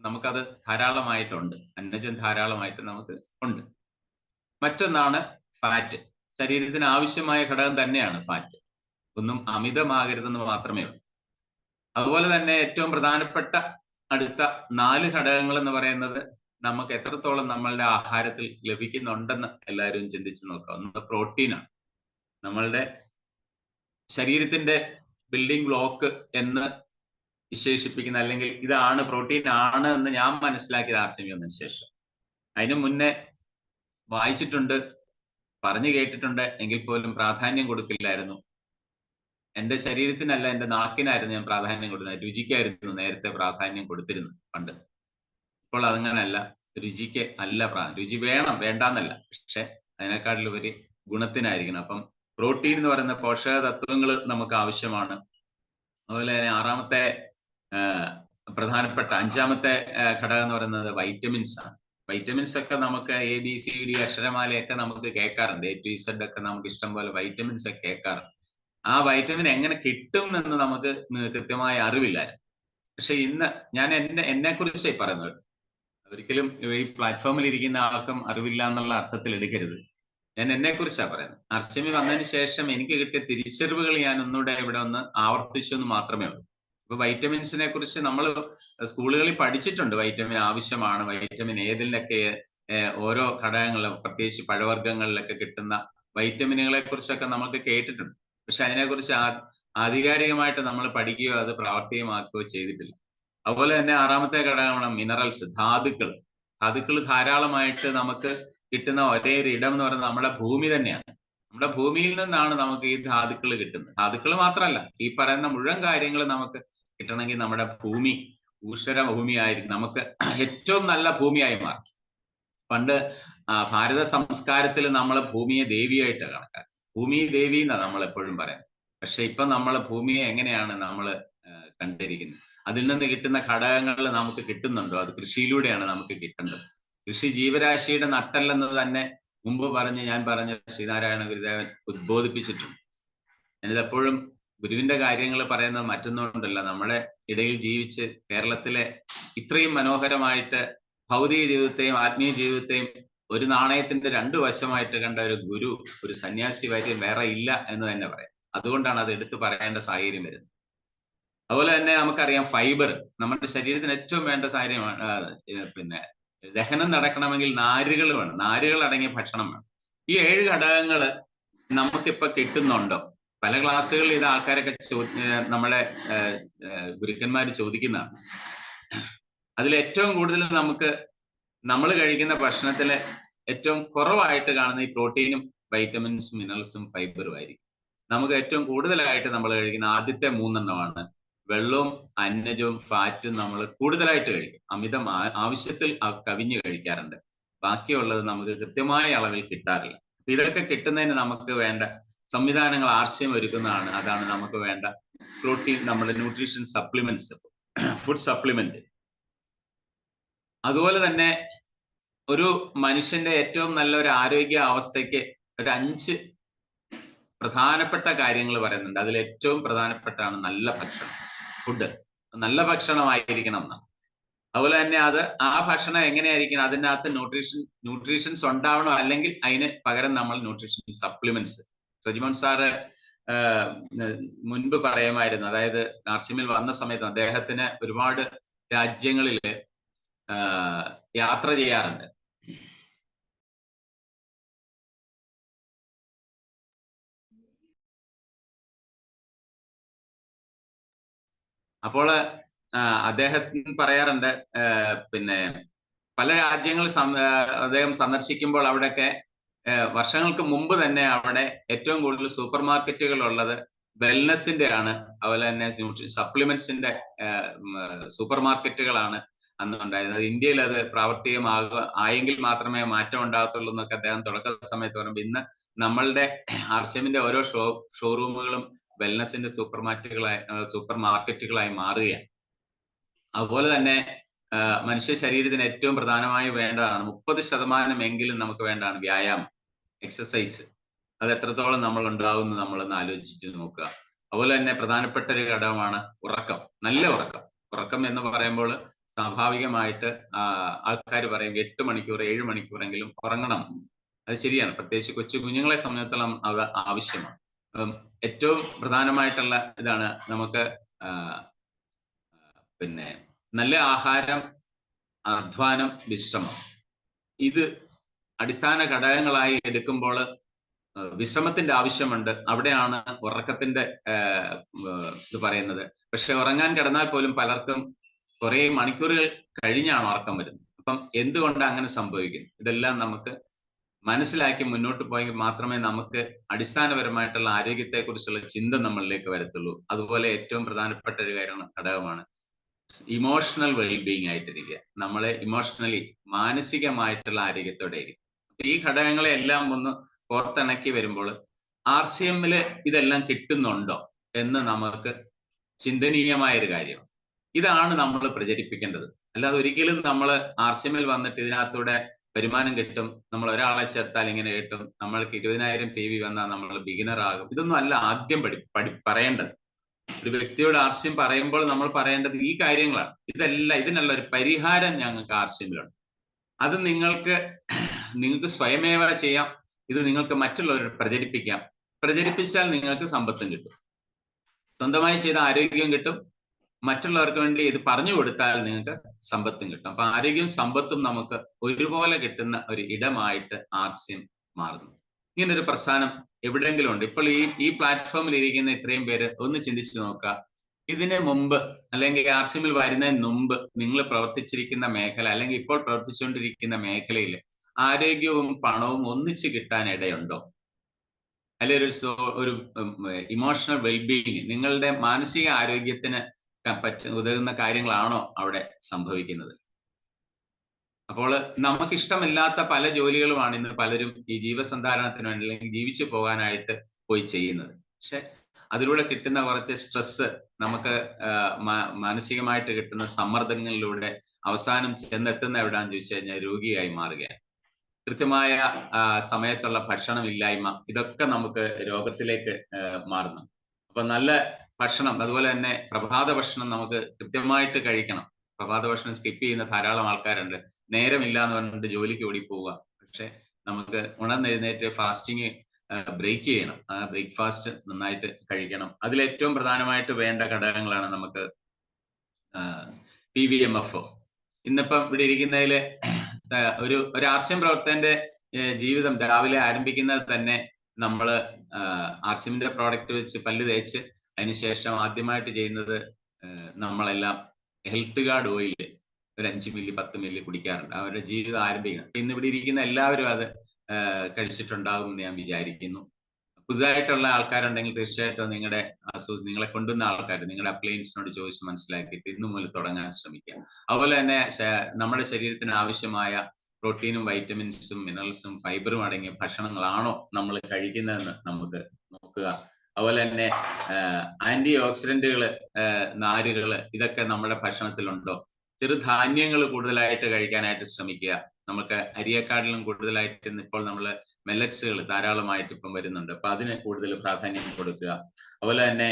നമുക്കത് ധാരാളമായിട്ടുണ്ട്, അന്നജം ധാരാളമായിട്ട് നമുക്ക് ഉണ്ട്. മറ്റൊന്നാണ് ഫാറ്റ്. ശരീരത്തിന് ആവശ്യമായ ഘടകം തന്നെയാണ് ഫാറ്റ്, ഒന്നും അമിതമാകരുതെന്ന് മാത്രമേ ഉള്ളൂ. അതുപോലെ തന്നെ ഏറ്റവും പ്രധാനപ്പെട്ട അടുത്ത 4 ഘടകങ്ങൾ എന്ന് പറയുന്നത് നമുക്ക് എത്രത്തോളം നമ്മളുടെ ആഹാരത്തിൽ ലഭിക്കുന്നുണ്ടെന്ന് എല്ലാവരും ചിന്തിച്ചു നോക്കുക. ഒന്ന് പ്രോട്ടീനാണ്. നമ്മളുടെ ശരീരത്തിന്റെ ബിൽഡിംഗ് ബ്ലോക്ക് എന്ന് വിശേഷിപ്പിക്കുന്ന, അല്ലെങ്കിൽ ഇതാണ് പ്രോട്ടീൻ ആണ് എന്ന് ഞാൻ മനസ്സിലാക്കിയത് ആർസിമി വന്നതിന് ശേഷം. അതിനു മുന്നേ വായിച്ചിട്ടുണ്ട്, പറഞ്ഞു കേട്ടിട്ടുണ്ട്, എങ്കിൽ പോലും പ്രാധാന്യം കൊടുക്കില്ലായിരുന്നു. എന്റെ ശരീരത്തിനല്ല, എന്റെ നാക്കിനായിരുന്നു ഞാൻ പ്രാധാന്യം കൊടുക്കുന്നത്. രുചിക്കായിരുന്നു നേരത്തെ പ്രാധാന്യം കൊടുത്തിരുന്നു പണ്ട്. ഇപ്പോൾ അതങ്ങനല്ല. രുചിക്ക് അല്ല രുചി വേണം, വേണ്ടാന്നല്ല, പക്ഷെ അതിനേക്കാളിലുപരി ഗുണത്തിനായിരിക്കണം. അപ്പം പ്രോട്ടീൻ എന്ന് പറയുന്ന പോഷക തത്വങ്ങൾ നമുക്ക് ആവശ്യമാണ്. അതുപോലെ തന്നെ ആറാമത്തെ പ്രധാനപ്പെട്ട അഞ്ചാമത്തെ ഘടകം എന്ന് പറയുന്നത് വൈറ്റമിൻസ് ആണ്. വൈറ്റമിൻസ് ഒക്കെ നമുക്ക് ABCD അക്ഷരമാലയൊക്കെ നമുക്ക് കേൾക്കാറുണ്ട്. A to Z ഒക്കെ നമുക്ക് ഇഷ്ടം പോലെ വൈറ്റമിൻസ് ഒക്കെ കേൾക്കാറുണ്ട്. ആ വൈറ്റമിൻ എങ്ങനെ കിട്ടും എന്ന് നമുക്ക് കൃത്യമായ അറിവില്ലായിരുന്നു. പക്ഷെ ഇന്ന് ഞാൻ എന്നെ കുറിച്ച് പറയുന്നത്, ഒരിക്കലും ഈ പ്ലാറ്റ്ഫോമിൽ ഇരിക്കുന്ന ആർക്കും അറിവില്ല എന്നുള്ള അർത്ഥത്തിൽ എടുക്കരുത്. ഞാൻ എന്നെ കുറിച്ചാണ് പറയുന്നത്. ആർസിമി വന്നതിന് ശേഷം എനിക്ക് കിട്ടിയ തിരിച്ചറിവുകൾ ഞാൻ ഒന്നുകൂടെ ഇവിടെ ഒന്ന് ആവർത്തിച്ചു എന്ന് മാത്രമേ ഉള്ളൂ. ഇപ്പൊ വൈറ്റമിൻസിനെ കുറിച്ച് നമ്മൾ സ്കൂളുകളിൽ പഠിച്ചിട്ടുണ്ട്. വൈറ്റമിൻ ആവശ്യമാണ്, വൈറ്റമിൻ ഏതിലൊക്കെ ഓരോ ഘടകങ്ങളിലും, പ്രത്യേകിച്ച് പഴവർഗ്ഗങ്ങളിലൊക്കെ കിട്ടുന്ന വൈറ്റമിനുകളെ കുറിച്ചൊക്കെ നമുക്ക് കേട്ടിട്ടുണ്ട്. പക്ഷെ അതിനെക്കുറിച്ച് ആധികാരികമായിട്ട് നമ്മൾ പഠിക്കുകയോ അത് പ്രാവർത്തികമാക്കുകയോ ചെയ്തിട്ടില്ല. അതുപോലെ തന്നെ ആറാമത്തെ ഘടകമാണ് മിനറൽസ്, ധാതുക്കൾ. ധാതുക്കൾ ധാരാളമായിട്ട് നമുക്ക് കിട്ടുന്ന ഒരേ ഒരു ഇടം എന്ന് പറയുന്നത് നമ്മുടെ ഭൂമി തന്നെയാണ്. നമ്മുടെ ഭൂമിയിൽ നിന്നാണ് നമുക്ക് ഈ ധാതുക്കൾ കിട്ടുന്നത്. ധാതുക്കൾ മാത്രമല്ല, ഈ പറയുന്ന മുഴുവൻ കാര്യങ്ങൾ നമുക്ക് കിട്ടണമെങ്കിൽ നമ്മുടെ ഭൂമി ഊഷര ഭൂമിയായിരിക്കും, നമുക്ക് ഏറ്റവും നല്ല ഭൂമിയായി മാറും. പണ്ട് ഭാരത സംസ്കാരത്തിൽ നമ്മൾ ഭൂമിയെ ദേവിയായിട്ട് കണക്കാക്കി. ഭൂമി ദേവി എന്നാണ് നമ്മൾ എപ്പോഴും പറയാം. പക്ഷെ ഇപ്പൊ നമ്മൾ ഭൂമിയെ എങ്ങനെയാണ് നമ്മൾ കണ്ടിരിക്കുന്നത്? അതിൽ നിന്ന് കിട്ടുന്ന ഘടകങ്ങൾ നമുക്ക് കിട്ടുന്നുണ്ടോ? അത് കൃഷിയിലൂടെയാണ് നമുക്ക് കിട്ടേണ്ടത്. കൃഷി ജീവരാശിയുടെ നട്ടെല്ലെന്ന് തന്നെ മുമ്പ് ഞാൻ പറഞ്ഞ ശ്രീനാരായണ ഗുരുദേവൻ ഉദ്ബോധിപ്പിച്ചിട്ടുണ്ട്. ഞാനിതെപ്പോഴും ഗുരുവിന്റെ കാര്യങ്ങൾ പറയുന്നത് മറ്റൊന്നുകൊണ്ടല്ല, നമ്മുടെ ഇടയിൽ ജീവിച്ച് കേരളത്തിലെ ഇത്രയും മനോഹരമായിട്ട് ഭൗതിക ജീവിതത്തെയും ആത്മീയ ജീവിതത്തെയും ഒരു നാണയത്തിന്റെ രണ്ട് വശമായിട്ട് കണ്ട ഒരു ഗുരു, ഒരു സന്യാസി വൈദ്യൻ വേറെ ഇല്ല എന്ന് തന്നെ പറയാം. അതുകൊണ്ടാണ് അത് എടുത്തു പറയേണ്ട സാഹചര്യം വരുന്നത്. അതുപോലെ തന്നെ നമുക്കറിയാം, ഫൈബർ നമ്മുടെ ശരീരത്തിന് ഏറ്റവും വേണ്ട കാര്യമാണ്. പിന്നെ ദഹനം നടക്കണമെങ്കിൽ നാരുകൾ വേണം, നാരുകൾ അടങ്ങിയ ഭക്ഷണം വേണം. ഈ 7 ഘടകങ്ങൾ നമുക്കിപ്പൊ കിട്ടുന്നുണ്ടോ? പല ക്ലാസ്സുകളിൽ ഇത് ആൾക്കാരൊക്കെ നമ്മുടെ ഗുരുക്കന്മാർ ചോദിക്കുന്നതാണ്. അതിൽ ഏറ്റവും കൂടുതൽ നമ്മൾ കഴിക്കുന്ന ഭക്ഷണത്തിലെ ഏറ്റവും കുറവായിട്ട് കാണുന്ന ഈ പ്രോട്ടീനും വൈറ്റമിൻസും മിനറൽസും ഫൈബറും ആയിരിക്കും. നമുക്ക് ഏറ്റവും കൂടുതലായിട്ട് നമ്മൾ കഴിക്കുന്ന ആദ്യത്തെ 3 എണ്ണമാണ്. വെള്ളവും അന്നജവും ഫാറ്റും നമ്മൾ കൂടുതലായിട്ട് കഴിക്കും. ആവശ്യത്തിൽ കവിഞ്ഞ് കഴിക്കാറുണ്ട്. ബാക്കിയുള്ളത് നമുക്ക് കൃത്യമായ അളവിൽ കിട്ടാറില്ല. ഇതൊക്കെ കിട്ടുന്നതിന് നമുക്ക് വേണ്ട സംവിധാനങ്ങൾ ആർസിഎം ഒരുക്കുന്നതാണ്. അതാണ് നമുക്ക് വേണ്ട പ്രോട്ടീൻ, നമ്മുടെ ന്യൂട്രീഷൻ സപ്ലിമെന്റ്സ്, ഫുഡ് സപ്ലിമെന്റ്. അതുപോലെ തന്നെ ഒരു മനുഷ്യന്റെ ഏറ്റവും നല്ല ഒരു ആരോഗ്യ അവസ്ഥയ്ക്ക് ഒരു 5 പ്രധാനപ്പെട്ട കാര്യങ്ങൾ പറയുന്നുണ്ട്. അതിൽ ഏറ്റവും പ്രധാനപ്പെട്ടാണ് നല്ല ഭക്ഷണം, ഫുഡ്. നല്ല ഭക്ഷണമായിരിക്കണം എന്നാണ്. അതുപോലെ തന്നെ ആ ഭക്ഷണം എങ്ങനെയായിരിക്കണം? അതിനകത്ത് ന്യൂട്രീഷൻസ് ഉണ്ടാവണം, അല്ലെങ്കിൽ അതിന് പകരം നമ്മൾ ന്യൂട്രീഷൻ സപ്ലിമെന്റ്സ്. റജിമോൻ സാറ് മുൻപ് പറയുമായിരുന്നു, അതായത് ആർസിഎമ്മിൽ വന്ന സമയത്ത് അദ്ദേഹത്തിന് ഒരുപാട് രാജ്യങ്ങളിൽ യാത്ര ചെയ്യാറുണ്ട്. അപ്പോൾ അദ്ദേഹം പറയാറുണ്ട്, പിന്നെ പല രാജ്യങ്ങൾ അദ്ദേഹം സന്ദർശിക്കുമ്പോൾ അവിടെയൊക്കെ വർഷങ്ങൾക്ക് മുമ്പ് തന്നെ അവിടെ ഏറ്റവും കൂടുതൽ സൂപ്പർ മാർക്കറ്റുകൾ ഉള്ളത് വെൽനെസിന്റെ ആണ്. അതുപോലെ തന്നെ സപ്ലിമെന്റ്സിന്റെ സൂപ്പർ മാർക്കറ്റുകളാണ് അന്ന് ഉണ്ടായിരുന്നത്. ഇന്ത്യയിൽ അത് ആയെങ്കിൽ മാത്രമേ മാറ്റം ഉണ്ടാകത്തുള്ളൂ എന്നൊക്കെ അദ്ദേഹം തുടക്ക സമയത്ത് പറയുമ്പോൾ, ഇന്ന് നമ്മളുടെ ആർസിഎമ്മിന്റെ ഓരോ ഷോറൂമുകളും വെൽനസിന്റെ സൂപ്പർ മാർക്കറ്റുകളായി മാറുകയാണ്. അതുപോലെ തന്നെ മനുഷ്യ ശരീരത്തിന് ഏറ്റവും പ്രധാനമായി വേണ്ടതാണ്, 30% എങ്കിലും നമുക്ക് വേണ്ടതാണ് വ്യായാമം, എക്സസൈസ്. അത് എത്രത്തോളം നമ്മൾ ഉണ്ടാവുമെന്ന് നമ്മളൊന്ന് ആലോചിച്ച് നോക്കുക. അതുപോലെ തന്നെ പ്രധാനപ്പെട്ട ഒരു ഘടകമാണ് ഉറക്കം, നല്ല ഉറക്കം. ഉറക്കം എന്ന് പറയുമ്പോൾ സ്വാഭാവികമായിട്ട് ആൾക്കാർ പറയും 8 മണിക്കൂർ 7 മണിക്കൂറെങ്കിലും ഉറങ്ങണം. അത് ശരിയാണ്, പ്രത്യേകിച്ച് കൊച്ചു കുഞ്ഞുങ്ങളെ സംബന്ധിച്ചിടത്തോളം അത് ആവശ്യമാണ്. ഏറ്റവും പ്രധാനമായിട്ടുള്ള ഇതാണ് നമുക്ക് പിന്നെ നല്ല ആഹാരം, അധ്വാനം, വിശ്രമം. ഇത് അടിസ്ഥാന ഘടകങ്ങളായി എടുക്കുമ്പോൾ വിശ്രമത്തിന്റെ ആവശ്യമുണ്ട്. അവിടെയാണ് ഉറക്കത്തിന്റെ ഇത് പറയുന്നത്. പക്ഷെ ഉറങ്ങാൻ കിടന്നാൽ പോലും പലർക്കും കുറെ മണിക്കൂറുകൾ കഴിഞ്ഞാണ് ഉറക്കം വരുന്നത്. അപ്പം എന്തുകൊണ്ട് അങ്ങനെ സംഭവിക്കുന്നു? ഇതെല്ലാം നമുക്ക് മനസ്സിലാക്കി മുന്നോട്ട് പോയെങ്കിൽ മാത്രമേ നമുക്ക് അടിസ്ഥാനപരമായിട്ടുള്ള ആരോഗ്യത്തെക്കുറിച്ചുള്ള ചിന്ത നമ്മളിലേക്ക് വരത്തുള്ളൂ. അതുപോലെ ഏറ്റവും പ്രധാനപ്പെട്ട ഒരു ഘടകമാണ് ഇമോഷണൽ വെൽബീയിങ് ആയിട്ടിരിക്കുക. നമ്മളെ ഇമോഷണലി മാനസികമായിട്ടുള്ള ആരോഗ്യത്തോടെ ഇരിക്കും. ഈ ഘടകങ്ങളെ എല്ലാം ഒന്ന് കോർത്തിണക്കി വരുമ്പോൾ RCMല് ഇതെല്ലാം കിട്ടുന്നുണ്ടോ എന്ന് നമുക്ക് ചിന്തനീയമായ ഒരു കാര്യം. ഇതാണ് നമ്മൾ പ്രചരിപ്പിക്കേണ്ടത്. അല്ലാതെ ഒരിക്കലും നമ്മൾ RCMൽ വന്നിട്ട് ഇതിനകത്തൂടെ വരുമാനം കിട്ടും, നമ്മൾ ഒരാളെ ചേർത്താൽ ഇങ്ങനെ കിട്ടും, നമ്മൾക്ക് 20,000 PV വന്നാൽ നമ്മൾ ബിഗിനർ ആകും, ഇതൊന്നും അല്ല ആദ്യം പറയേണ്ടത്. ഒരു വ്യക്തിയോട് RCM പറയുമ്പോൾ നമ്മൾ പറയേണ്ടത് ഈ കാര്യങ്ങളാണ്. ഇതിനുള്ള ഒരു പരിഹാരം ഞങ്ങൾക്ക് RCMലുണ്ട്. അത് നിങ്ങൾക്ക് സ്വയമേവ ചെയ്യാം. ഇത് നിങ്ങൾക്ക് മറ്റുള്ളവരോട് പ്രചരിപ്പിക്കാം. പ്രചരിപ്പിച്ചാൽ നിങ്ങൾക്ക് സമ്പത്തും കിട്ടും, സ്വന്തമായി ചെയ്ത ആരോഗ്യം കിട്ടും. മറ്റുള്ളവർക്ക് വേണ്ടി ഇത് പറഞ്ഞു കൊടുത്താൽ നിങ്ങൾക്ക് സമ്പത്തും കിട്ടും. അപ്പൊ ആരോഗ്യവും സമ്പത്തും നമുക്ക് ഒരുപോലെ കിട്ടുന്ന ഒരു ഇടമായിട്ട് RCM മാറുന്നു. ഇങ്ങനൊരു പ്രസ്ഥാനം എവിടെയെങ്കിലും ഉണ്ട്? ഇപ്പോൾ ഈ പ്ലാറ്റ്ഫോമിൽ ഇരിക്കുന്ന ഇത്രയും പേര് ഒന്ന് ചിന്തിച്ചു നോക്കുക. ഇതിന് മുമ്പ് അല്ലെങ്കിൽ RCMൽ വരുന്നതിന് മുമ്പ് നിങ്ങൾ പ്രവർത്തിച്ചിരിക്കുന്ന മേഖല അല്ലെങ്കിൽ ഇപ്പോൾ പ്രവർത്തിച്ചുകൊണ്ടിരിക്കുന്ന മേഖലയിൽ ആരോഗ്യവും പണവും ഒന്നിച്ച് കിട്ടാൻ ഇടയുണ്ടോ? അല്ലെങ്കിൽ ഒരു ഇമോഷണൽ വെൽബീയിങ്, നിങ്ങളുടെ മാനസിക ആരോഗ്യത്തിന് ഉതകുന്ന കാര്യങ്ങളാണോ അവിടെ സംഭവിക്കുന്നത്? അപ്പോൾ നമുക്കിഷ്ടമില്ലാത്ത പല ജോലികളുമാണ് ഇന്ന് പലരും ഈ ജീവസന്ധാരണത്തിന് വേണ്ടി അല്ലെങ്കിൽ ജീവിച്ചു പോകാനായിട്ട് പോയി ചെയ്യുന്നത്. പക്ഷെ അതിലൂടെ കിട്ടുന്ന കുറച്ച് സ്ട്രെസ്, നമുക്ക് മാനസികമായിട്ട് കിട്ടുന്ന സമ്മർദ്ദങ്ങളിലൂടെ അവസാനം ചെന്നെത്തുന്ന എവിടാന്ന് ചോദിച്ചു കഴിഞ്ഞാൽ രോഗിയായി മാറുകയാണ്. കൃത്യമായ സമയത്തുള്ള ഭക്ഷണമില്ലായ്മ, ഇതൊക്കെ നമുക്ക് രോഗത്തിലേക്ക് മാറുന്നു. അപ്പൊ നല്ല ഭക്ഷണം, അതുപോലെ തന്നെ പ്രഭാത ഭക്ഷണം നമുക്ക് കൃത്യമായിട്ട് കഴിക്കണം. പ്രഭാത ഭക്ഷണം സ്കിപ്പ് ചെയ്യുന്ന ധാരാളം ആൾക്കാരുണ്ട്. നേരമില്ല എന്ന് പറഞ്ഞിട്ട് ജോലിക്ക് ഓടി പോവുക. പക്ഷെ നമുക്ക് ഉണർന്നെഴുന്നേറ്റ് ഫാസ്റ്റിംഗ് ബ്രേക്ക് ചെയ്യണം. ബ്രേക്ക്ഫാസ്റ്റ് നന്നായിട്ട് കഴിക്കണം. അതിലേറ്റവും പ്രധാനമായിട്ട് വേണ്ട ഘടകങ്ങളാണ് നമുക്ക് PVMF. ഇന്നിപ്പം ഇവിടെ ഇരിക്കുന്നതില് ഒരു RCM പ്രവർത്തകന്റെ ജീവിതം രാവിലെ ആരംഭിക്കുന്നത് തന്നെ നമ്മള് RCMന്റെ പ്രോഡക്റ്റ് വെച്ച് പല്ല് തേച്ച് അതിനുശേഷം ആദ്യമായിട്ട് ചെയ്യുന്നത് നമ്മളെല്ലാം ഹെൽത്ത് ഗാർഡ് ഓയിൽ ഒരു 5 മില്ലി 10 മില്ലി കുടിക്കാറുണ്ട്. അവരുടെ ജീവിതം ആരംഭിക്കുന്നത്. ഇന്ന് ഇവിടെ ഇരിക്കുന്ന എല്ലാവരും അത് കഴിച്ചിട്ടുണ്ടാകും എന്ന് ഞാൻ വിചാരിക്കുന്നു. പുതുതായിട്ടുള്ള ആൾക്കാരുണ്ടെങ്കിൽ തീർച്ചയായിട്ടും നിങ്ങളെ കൊണ്ടുവന്ന ആൾക്കാർ നിങ്ങളുടെ അപ്ലയൻസിനോട് ചോദിച്ച് മനസ്സിലാക്കിയിട്ട് ഇന്നു മുതൽ തുടങ്ങാൻ ശ്രമിക്കുക. അതുപോലെ തന്നെ നമ്മുടെ ശരീരത്തിന് ആവശ്യമായ പ്രോട്ടീനും വൈറ്റമിൻസും മിനറൽസും ഫൈബറും അടങ്ങിയ ഭക്ഷണങ്ങളാണോ നമ്മൾ കഴിക്കുന്നതെന്ന് നമുക്ക് നോക്കുക. അതുപോലെ തന്നെ ആന്റി ഓക്സിഡന്റുകൾ, നാരുകൾ, ഇതൊക്കെ നമ്മുടെ ഭക്ഷണത്തിലുണ്ടോ? ചെറുധാന്യങ്ങൾ കൂടുതലായിട്ട് കഴിക്കാനായിട്ട് ശ്രമിക്കുക. നമുക്ക് അരിയേക്കാട്ടിലും കൂടുതലായിട്ട് ഇപ്പോൾ നമ്മൾ മെല്ലറ്റ്സുകൾ ധാരാളമായിട്ട് ഇപ്പം വരുന്നുണ്ട്. അപ്പൊ അതിന് കൂടുതൽ പ്രാധാന്യം കൊടുക്കുക. അതുപോലെ തന്നെ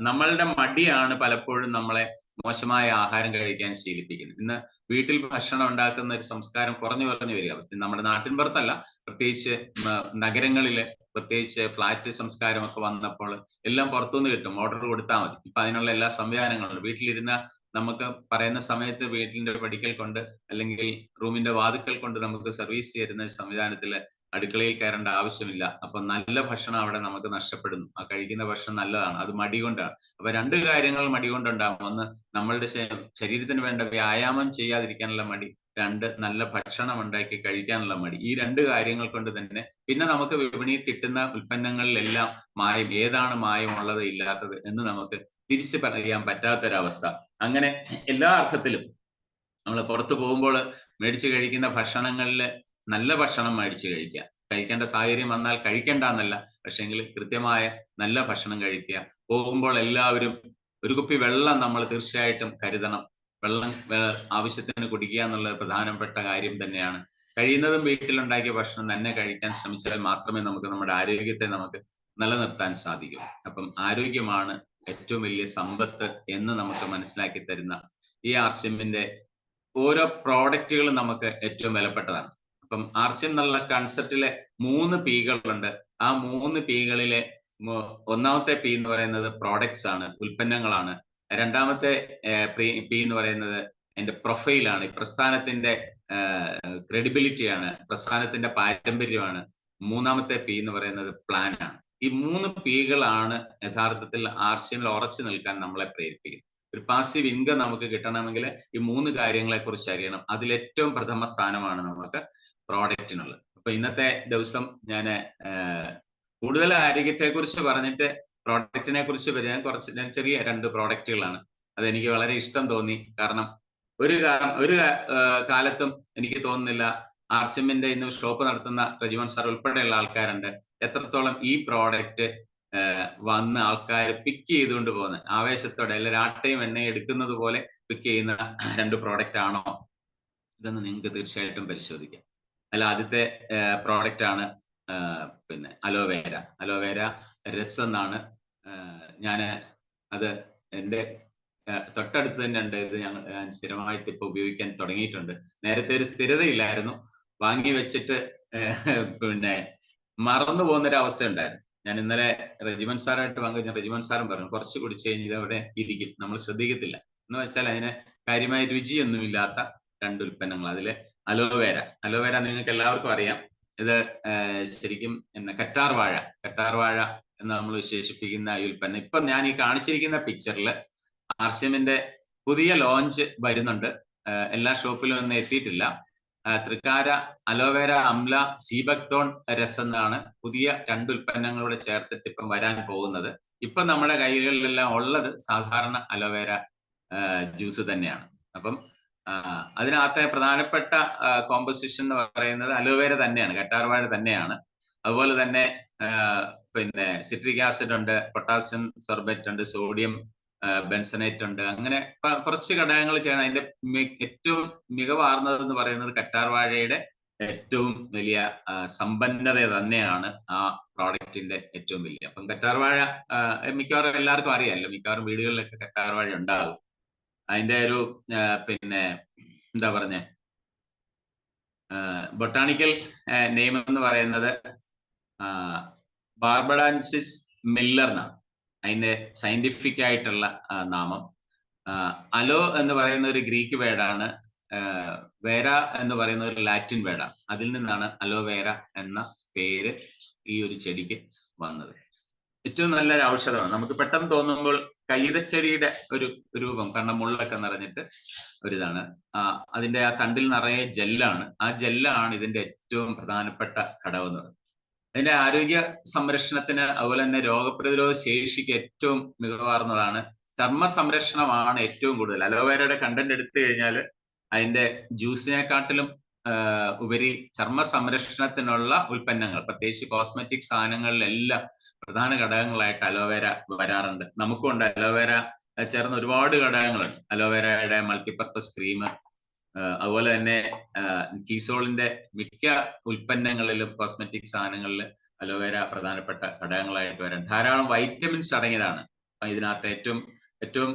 നമ്മളുടെ മടിയാണ് പലപ്പോഴും നമ്മളെ മോശമായ ആഹാരം കഴിക്കാൻ ശീലിപ്പിക്കുന്നത്. ഇന്ന് വീട്ടിൽ ഭക്ഷണം ഉണ്ടാക്കുന്ന ഒരു സംസ്കാരം കുറഞ്ഞു വരിക. നമ്മുടെ നാട്ടിൻപുറത്തല്ല, പ്രത്യേകിച്ച് നഗരങ്ങളില്, പ്രത്യേകിച്ച് ഫ്ലാറ്റ് സംസ്കാരമൊക്കെ വന്നപ്പോൾ എല്ലാം പുറത്തുനിന്ന് കിട്ടും, ഓർഡർ കൊടുത്താൽ മതി. ഇപ്പൊ അതിനുള്ള എല്ലാ സംവിധാനങ്ങളും വീട്ടിലിരുന്ന നമുക്ക് പറയുന്ന സമയത്ത് വീട്ടിന്റെ പടിക്കൽ കൊണ്ട് അല്ലെങ്കിൽ റൂമിന്റെ വാതിക്കൽ കൊണ്ട് നമുക്ക് സർവീസ് ചെയ്യുന്ന സംവിധാനത്തില് അടുക്കളയിൽ കയറേണ്ട ആവശ്യമില്ല. അപ്പൊ നല്ല ഭക്ഷണം അവിടെ നമുക്ക് നഷ്ടപ്പെടുന്നു. ആ കഴിക്കുന്ന ഭക്ഷണം നല്ലതാണ്, അത് മടി കൊണ്ടാണ്. അപ്പൊ രണ്ട് കാര്യങ്ങൾ മടി കൊണ്ടുണ്ടാകും. ഒന്ന്, നമ്മളുടെ ശരീരത്തിന് വേണ്ട വ്യായാമം ചെയ്യാതിരിക്കാനുള്ള മടി. രണ്ട്, നല്ല ഭക്ഷണം ഉണ്ടാക്കി കഴിക്കാനുള്ള മടി. ഈ രണ്ട് കാര്യങ്ങൾ കൊണ്ട് തന്നെ പിന്നെ നമുക്ക് വിപണിയിൽ കിട്ടുന്ന ഉൽപ്പന്നങ്ങളിലെല്ലാം മായം, ഏതാണ് മായമുള്ളത് ഇല്ലാത്തത് എന്ന് നമുക്ക് തിരിച്ചു പറയാൻ പറ്റാത്തൊരവസ്ഥ. അങ്ങനെ എല്ലാ അർത്ഥത്തിലും നമ്മൾ പുറത്തു പോകുമ്പോൾ മേടിച്ച് കഴിക്കുന്ന ഭക്ഷണങ്ങളിൽ നല്ല ഭക്ഷണം മേടിച്ച് കഴിക്കേണ്ട സാഹചര്യം വന്നാൽ കഴിക്കേണ്ട എന്നല്ല, പക്ഷെങ്കിൽ കൃത്യമായ നല്ല ഭക്ഷണം കഴിക്കുക. പോകുമ്പോൾ എല്ലാവരും ഒരു കുപ്പി വെള്ളം നമ്മൾ തീർച്ചയായിട്ടും കരുതണം. വെള്ളം ആവശ്യത്തിന് കുടിക്കുക എന്നുള്ളത് പ്രധാനപ്പെട്ട കാര്യം തന്നെയാണ്. കഴിയുന്നതും വീട്ടിലുണ്ടാക്കിയ ഭക്ഷണം തന്നെ കഴിക്കാൻ ശ്രമിച്ചാൽ മാത്രമേ നമുക്ക് നമ്മുടെ ആരോഗ്യത്തെ നമുക്ക് നിലനിർത്താൻ സാധിക്കൂ. അപ്പം ആരോഗ്യമാണ് ഏറ്റവും വലിയ സമ്പത്ത് എന്ന് നമുക്ക് മനസ്സിലാക്കി തരുന്ന ഈ RCMന്റെ ഓരോ പ്രോഡക്റ്റുകളും നമുക്ക് ഏറ്റവും വിലപ്പെട്ടതാണ്. അപ്പം RCM എന്നുള്ള കൺസെപ്റ്റിലെ 3 Pകളുണ്ട്. ആ 3 Pകളിലെ ഒന്നാമത്തെ P എന്ന് പറയുന്നത് പ്രോഡക്ട്സ് ആണ്, ഉൽപ്പന്നങ്ങളാണ്. രണ്ടാമത്തെ P എന്ന് പറയുന്നത് എന്റെ പ്രൊഫൈലാണ്, പ്രസ്ഥാനത്തിന്റെ ക്രെഡിബിലിറ്റിയാണ്, പ്രസ്ഥാനത്തിന്റെ പാരമ്പര്യമാണ്. മൂന്നാമത്തെ പി എന്ന് പറയുന്നത് പ്ലാൻ ആണ്. ഈ 3 പികളാണ് യഥാർത്ഥത്തിൽ ആർസിഎമ്മിൽ ഉറച്ചു നിൽക്കാൻ നമ്മളെ പ്രേരിപ്പിക്കുന്നത്. ഒരു പാസീവ് ഇൻകം നമുക്ക് കിട്ടണമെങ്കിൽ ഈ 3 കാര്യങ്ങളെ കുറിച്ച് അറിയണം. അതിൽ ഏറ്റവും പ്രഥമ സ്ഥാനമാണ് നമുക്ക് പ്രോഡക്റ്റിനുള്ളത്. അപ്പൊ ഇന്നത്തെ ദിവസം ഞാൻ കൂടുതൽ ആരോഗ്യത്തെ കുറിച്ച് പറഞ്ഞിട്ട് പ്രോഡക്റ്റിനെ കുറിച്ച് ഞാൻ ചെറിയ 2 പ്രോഡക്റ്റുകളാണ്. അതെനിക്ക് വളരെ ഇഷ്ടം തോന്നി. കാരണം ഒരു കാലത്തും എനിക്ക് തോന്നുന്നില്ല ആർസിഎമ്മിന്റെ ഇന്ന് ഷോപ്പ് നടത്തുന്ന റജിമോൻ സാർ ഉൾപ്പെടെയുള്ള ആൾക്കാരുണ്ട് എത്രത്തോളം ഈ പ്രോഡക്റ്റ് വന്ന് ആൾക്കാർ പിക്ക് ചെയ്തുകൊണ്ട് പോകുന്നത് ആവേശത്തോടെ അല്ല രാട്ടയും എണ്ണയും എടുക്കുന്നത് പോലെ പിക്ക് ചെയ്യുന്ന 2 പ്രോഡക്റ്റ് ആണോ ഇതെന്ന് നിങ്ങൾക്ക് തീർച്ചയായിട്ടും പരിശോധിക്കാം. അല്ല ആദ്യത്തെ പ്രോഡക്റ്റ് ആണ് പിന്നെ അലോവേര രസം എന്നാണ്. ഞാൻ അത് എൻ്റെ തൊട്ടടുത്ത് തന്നെ ഉണ്ട്. ഇത് ഞാൻ സ്ഥിരമായിട്ട് ഇപ്പൊ ഉപയോഗിക്കാൻ തുടങ്ങിയിട്ടുണ്ട്. നേരത്തെ ഒരു സ്ഥിരതയില്ലായിരുന്നു. വാങ്ങി വെച്ചിട്ട് പിന്നെ മറന്നു പോകുന്നൊരു അവസ്ഥ ഉണ്ടായിരുന്നു. ഞാൻ ഇന്നലെ റെജിമൻ സാറായിട്ട് പങ്കുവെച്ച റെജിമൻ സാറും പറഞ്ഞു കുറച്ച് കുടിച്ചു കഴിഞ്ഞ് ഇതവിടെ ഇരിക്കും, നമ്മൾ ശ്രദ്ധിക്കത്തില്ല എന്ന് വെച്ചാൽ അതിന് കാര്യമായ രുചിയൊന്നുമില്ലാത്ത 2 ഉൽപ്പന്നങ്ങൾ. അതില് അലോവേര നിങ്ങൾക്ക് എല്ലാവർക്കും അറിയാം. ഇത് ശരിക്കും കറ്റാർ വാഴ എന്ന് നമ്മൾ വിശേഷിപ്പിക്കുന്ന ഈ ഉൽപ്പന്നം. ഇപ്പൊ ഞാൻ ഈ കാണിച്ചിരിക്കുന്ന പിക്ചറിൽ ആർസിഎമ്മിന്റെ പുതിയ ലോഞ്ച് വരുന്നുണ്ട്. എല്ലാ ഷോപ്പിലും ഒന്നും എത്തിയിട്ടില്ല. തൃക്കാര അലോവേര അംല സീബക്തോൺ രസം എന്നാണ് പുതിയ 2 ഉൽപ്പന്നങ്ങളോട് ചേർത്തിട്ട് ഇപ്പം വരാൻ പോകുന്നത്. ഇപ്പൊ നമ്മുടെ കൈകളിലെല്ലാം ഉള്ളത് സാധാരണ അലോവേര ജ്യൂസ് തന്നെയാണ്. അപ്പം അതിനകത്തെ പ്രധാനപ്പെട്ട കോമ്പോസിഷൻ എന്ന് പറയുന്നത് അലോവേര തന്നെയാണ്, കറ്റാർവാഴ തന്നെയാണ്. അതുപോലെ തന്നെ പിന്നെ സിട്രിക് ആസിഡ് ഉണ്ട്, പൊട്ടാസ്യം സോർബേറ്റ് ഉണ്ട്, സോഡിയം ബെൻസനേറ്റ് ഉണ്ട്. അങ്ങനെ കുറച്ച് ഘടകങ്ങൾ ചെയ്യുന്ന അതിന്റെ ഏറ്റവും മികവാർന്നത് എന്ന് പറയുന്നത് കറ്റാർവാഴയുടെ ഏറ്റവും വലിയ സമ്പന്നത തന്നെയാണ് ആ പ്രോഡക്റ്റിന്റെ ഏറ്റവും വലിയ. അപ്പം കറ്റാർവാഴ മിക്കവാറും എല്ലാവർക്കും അറിയാമല്ലോ, മിക്കവാറും വീടുകളിലൊക്കെ കറ്റാർവാഴ ഉണ്ടാകും. അതിന്റെ ഒരു പിന്നെ എന്താ പറഞ്ഞ ബൊട്ടാണിക്കൽ നെയിം എന്ന് പറയുന്നത് ബാർബഡാൻസിസ് മില്ലർ എന്നാണ് അതിന്റെ സയന്റിഫിക് ആയിട്ടുള്ള നാമം. അലോ എന്ന് പറയുന്ന ഒരു ഗ്രീക്ക് വേർഡാണ്, വേര എന്ന് പറയുന്ന ഒരു ലാറ്റിൻ വേർഡാണ്. അതിൽ നിന്നാണ് അലോവേര എന്ന പേര് ഈ ഒരു ചെടിക്ക് വന്നത്. ഏറ്റവും നല്ലൊരു ഔഷധമാണ്. നമുക്ക് പെട്ടെന്ന് തോന്നുമ്പോൾ കൈതച്ചെടിയുടെ ഒരു രൂപം, കാരണം മുള്ളൊക്കെ നിറഞ്ഞിട്ട് ഒരിതാണ്. അതിന്റെ ആ തണ്ടിൽ നിറയെ ജെല്ലാണ്. ആ ജെല്ലാണ് ഇതിന്റെ ഏറ്റവും പ്രധാനപ്പെട്ട ഘടകം എന്ന് പറയുന്നത്. അതിന്റെ ആരോഗ്യ സംരക്ഷണത്തിന് അതുപോലെ തന്നെ രോഗപ്രതിരോധ ശേഷിക്ക് ഏറ്റവും മികവാർന്നതാണ്. ചർമ്മ സംരക്ഷണമാണ് ഏറ്റവും കൂടുതൽ. അലോവേരയുടെ കണ്ടന്റ് എടുത്തു കഴിഞ്ഞാൽ അതിന്റെ ജ്യൂസിനെക്കാട്ടിലും ഉപരി ചർമ്മ സംരക്ഷണത്തിനുള്ള ഉൽപ്പന്നങ്ങൾ, പ്രത്യേകിച്ച് കോസ്മെറ്റിക് സാധനങ്ങളിലെല്ലാം പ്രധാന ഘടകങ്ങളായിട്ട് അലോവേര വരാറുണ്ട്. നമുക്കുണ്ട് അലോവേര ചേർന്ന് ഒരുപാട് ഘടകങ്ങളുണ്ട്. അലോവേരയുടെ മൾട്ടിപർപ്പസ് ക്രീം, അതുപോലെ തന്നെ കീസോളിന്റെ മിക്ക ഉൽപ്പന്നങ്ങളിലും കോസ്മെറ്റിക് സാധനങ്ങളിൽ അലോവേര പ്രധാനപ്പെട്ട ഘടകങ്ങളായിട്ട് വരാൻ ധാരാളം വൈറ്റമിൻസ് അടങ്ങിയതാണ്. ഇതിനകത്ത് ഏറ്റവും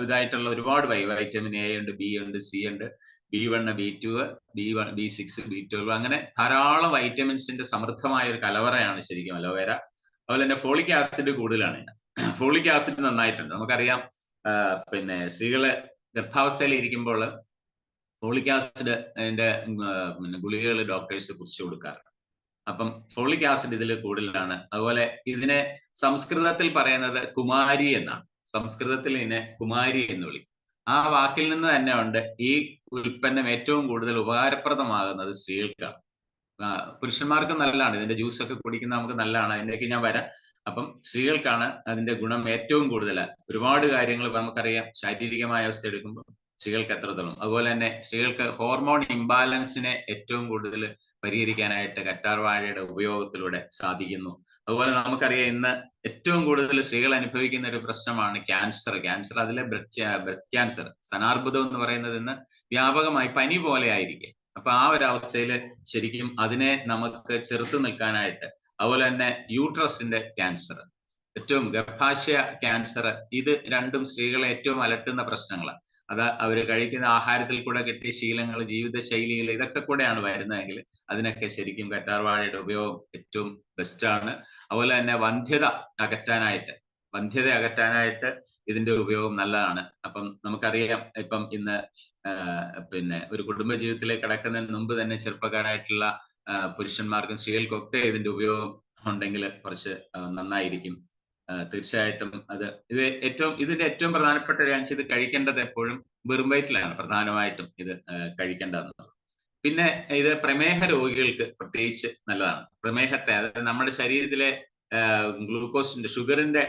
ഇതായിട്ടുള്ള ഒരുപാട് വൈറ്റമിൻ എ ഉണ്ട്, ബി ഉണ്ട്, സി ഉണ്ട്, B1, B2, B1, B6, B12 അങ്ങനെ ധാരാളം വൈറ്റമിൻസിന്റെ സമൃദ്ധമായ ഒരു കലവറയാണ് ശരിക്കും അലോവേര. അതുപോലെ തന്നെ ഫോളിക് ആസിഡ് കൂടുതലാണ്. ഫോളിക് ആസിഡ് നന്നായിട്ടുണ്ട്. നമുക്കറിയാം പിന്നെ സ്ത്രീകള് ഗർഭാവസ്ഥയിൽ ഇരിക്കുമ്പോൾ ഫോളിക് ആസിഡ് അതിന്റെ ഗുളികകൾ ഡോക്ടേഴ്സ് കുറിച്ച് കൊടുക്കാറുണ്ട്. അപ്പം ഫോളിക് ആസിഡ് ഇതിൽ കൂടുതലാണ്. അതുപോലെ ഇതിനെ സംസ്കൃതത്തിൽ പറയുന്നത് കുമാരി എന്നാണ്. സംസ്കൃതത്തിൽ ഇതിനെ കുമാരി എന്ന് വിളിക്കും. ആ വാക്കിൽ നിന്ന് തന്നെ ഉണ്ട് ഈ ഉൽപ്പന്നം ഏറ്റവും കൂടുതൽ ഉപകാരപ്രദമാകുന്നത് സ്ത്രീകൾക്കാണ്. പുരുഷന്മാർക്ക് നല്ലതാണ്, ഇതിന്റെ ജ്യൂസ് ഒക്കെ കുടിക്കുന്ന നമുക്ക് നല്ലതാണ്, അതിലേക്ക് ഞാൻ വരാം. അപ്പം സ്ത്രീകൾക്കാണ് അതിന്റെ ഗുണം ഏറ്റവും കൂടുതൽ. ഒരുപാട് കാര്യങ്ങൾ നമുക്കറിയാം, ശാരീരികമായ അവസ്ഥ എടുക്കുമ്പോൾ സ്ത്രീകൾക്ക് എത്രത്തോളം. അതുപോലെ തന്നെ സ്ത്രീകൾക്ക് ഹോർമോൺ ഇംബാലൻസിനെ ഏറ്റവും കൂടുതൽ പരിഹരിക്കാനായിട്ട് കറ്റാർവാഴയുടെ ഉപയോഗത്തിലൂടെ സാധിക്കുന്നു. അതുപോലെ നമുക്കറിയാം ഇന്ന് ഏറ്റവും കൂടുതൽ സ്ത്രീകൾ അനുഭവിക്കുന്ന ഒരു പ്രശ്നമാണ് ക്യാൻസർ. അതിലെ ബ്രസ്റ്റ് ക്യാൻസർ, സ്തനാർബുദം എന്ന് പറയുന്നത് ഇന്ന് വ്യാപകമായി പനി പോലെ ആയിരിക്കും. അപ്പൊ ആ ഒരു അവസ്ഥയിൽ ശരിക്കും അതിനെ നമുക്ക് ചെറുത്തു നിൽക്കാനായിട്ട്, അതുപോലെ തന്നെ യൂട്രസിന്റെ ക്യാൻസർ, ഏറ്റവും ഗർഭാശയ ക്യാൻസർ, ഇത് രണ്ടും സ്ത്രീകളെ ഏറ്റവും അലട്ടുന്ന പ്രശ്നങ്ങളാണ്. അത് അവർ കഴിക്കുന്ന ആഹാരത്തിൽ കൂടെ കിട്ടിയ ശീലങ്ങൾ, ജീവിത ശൈലികൾ, ഇതൊക്കെ കൂടെയാണ് വരുന്നതെങ്കിൽ അതിനൊക്കെ ശരിക്കും കറ്റാർവാഴയുടെ ഉപയോഗം ഏറ്റവും ബെസ്റ്റാണ്. അതുപോലെ തന്നെ വന്ധ്യത അകറ്റാനായിട്ട് ഇതിന്റെ ഉപയോഗം നല്ലതാണ്. അപ്പം നമുക്കറിയാം ഇപ്പം ഇന്ന് പിന്നെ ഒരു കുടുംബ ജീവിതത്തിലേക്ക് കടക്കുന്നതിന് മുമ്പ് തന്നെ ചെറുപ്പക്കാരായിട്ടുള്ള പുരുഷന്മാർക്കും സ്ത്രീകൾക്കും ഒക്കെ ഇതിന്റെ ഉപയോഗം ഉണ്ടെങ്കിൽ കുറച്ച് നന്നായിരിക്കും. തീർച്ചയായിട്ടും ഇതിന്റെ ഏറ്റവും പ്രധാനപ്പെട്ട ഒരു കാര്യം, ഇത് കഴിക്കേണ്ടത് എപ്പോഴും വെറും വയറ്റിലാണ് പ്രധാനമായിട്ടും ഇത് കഴിക്കേണ്ടതെന്നുള്ളത്. പിന്നെ ഇത് പ്രമേഹ രോഗികൾക്ക് പ്രത്യേകിച്ച് നല്ലതാണ്. പ്രമേഹത്തെ, അതായത് നമ്മുടെ ശരീരത്തിലെ ഗ്ലൂക്കോസിന്റെ, ഷുഗറിന്റെ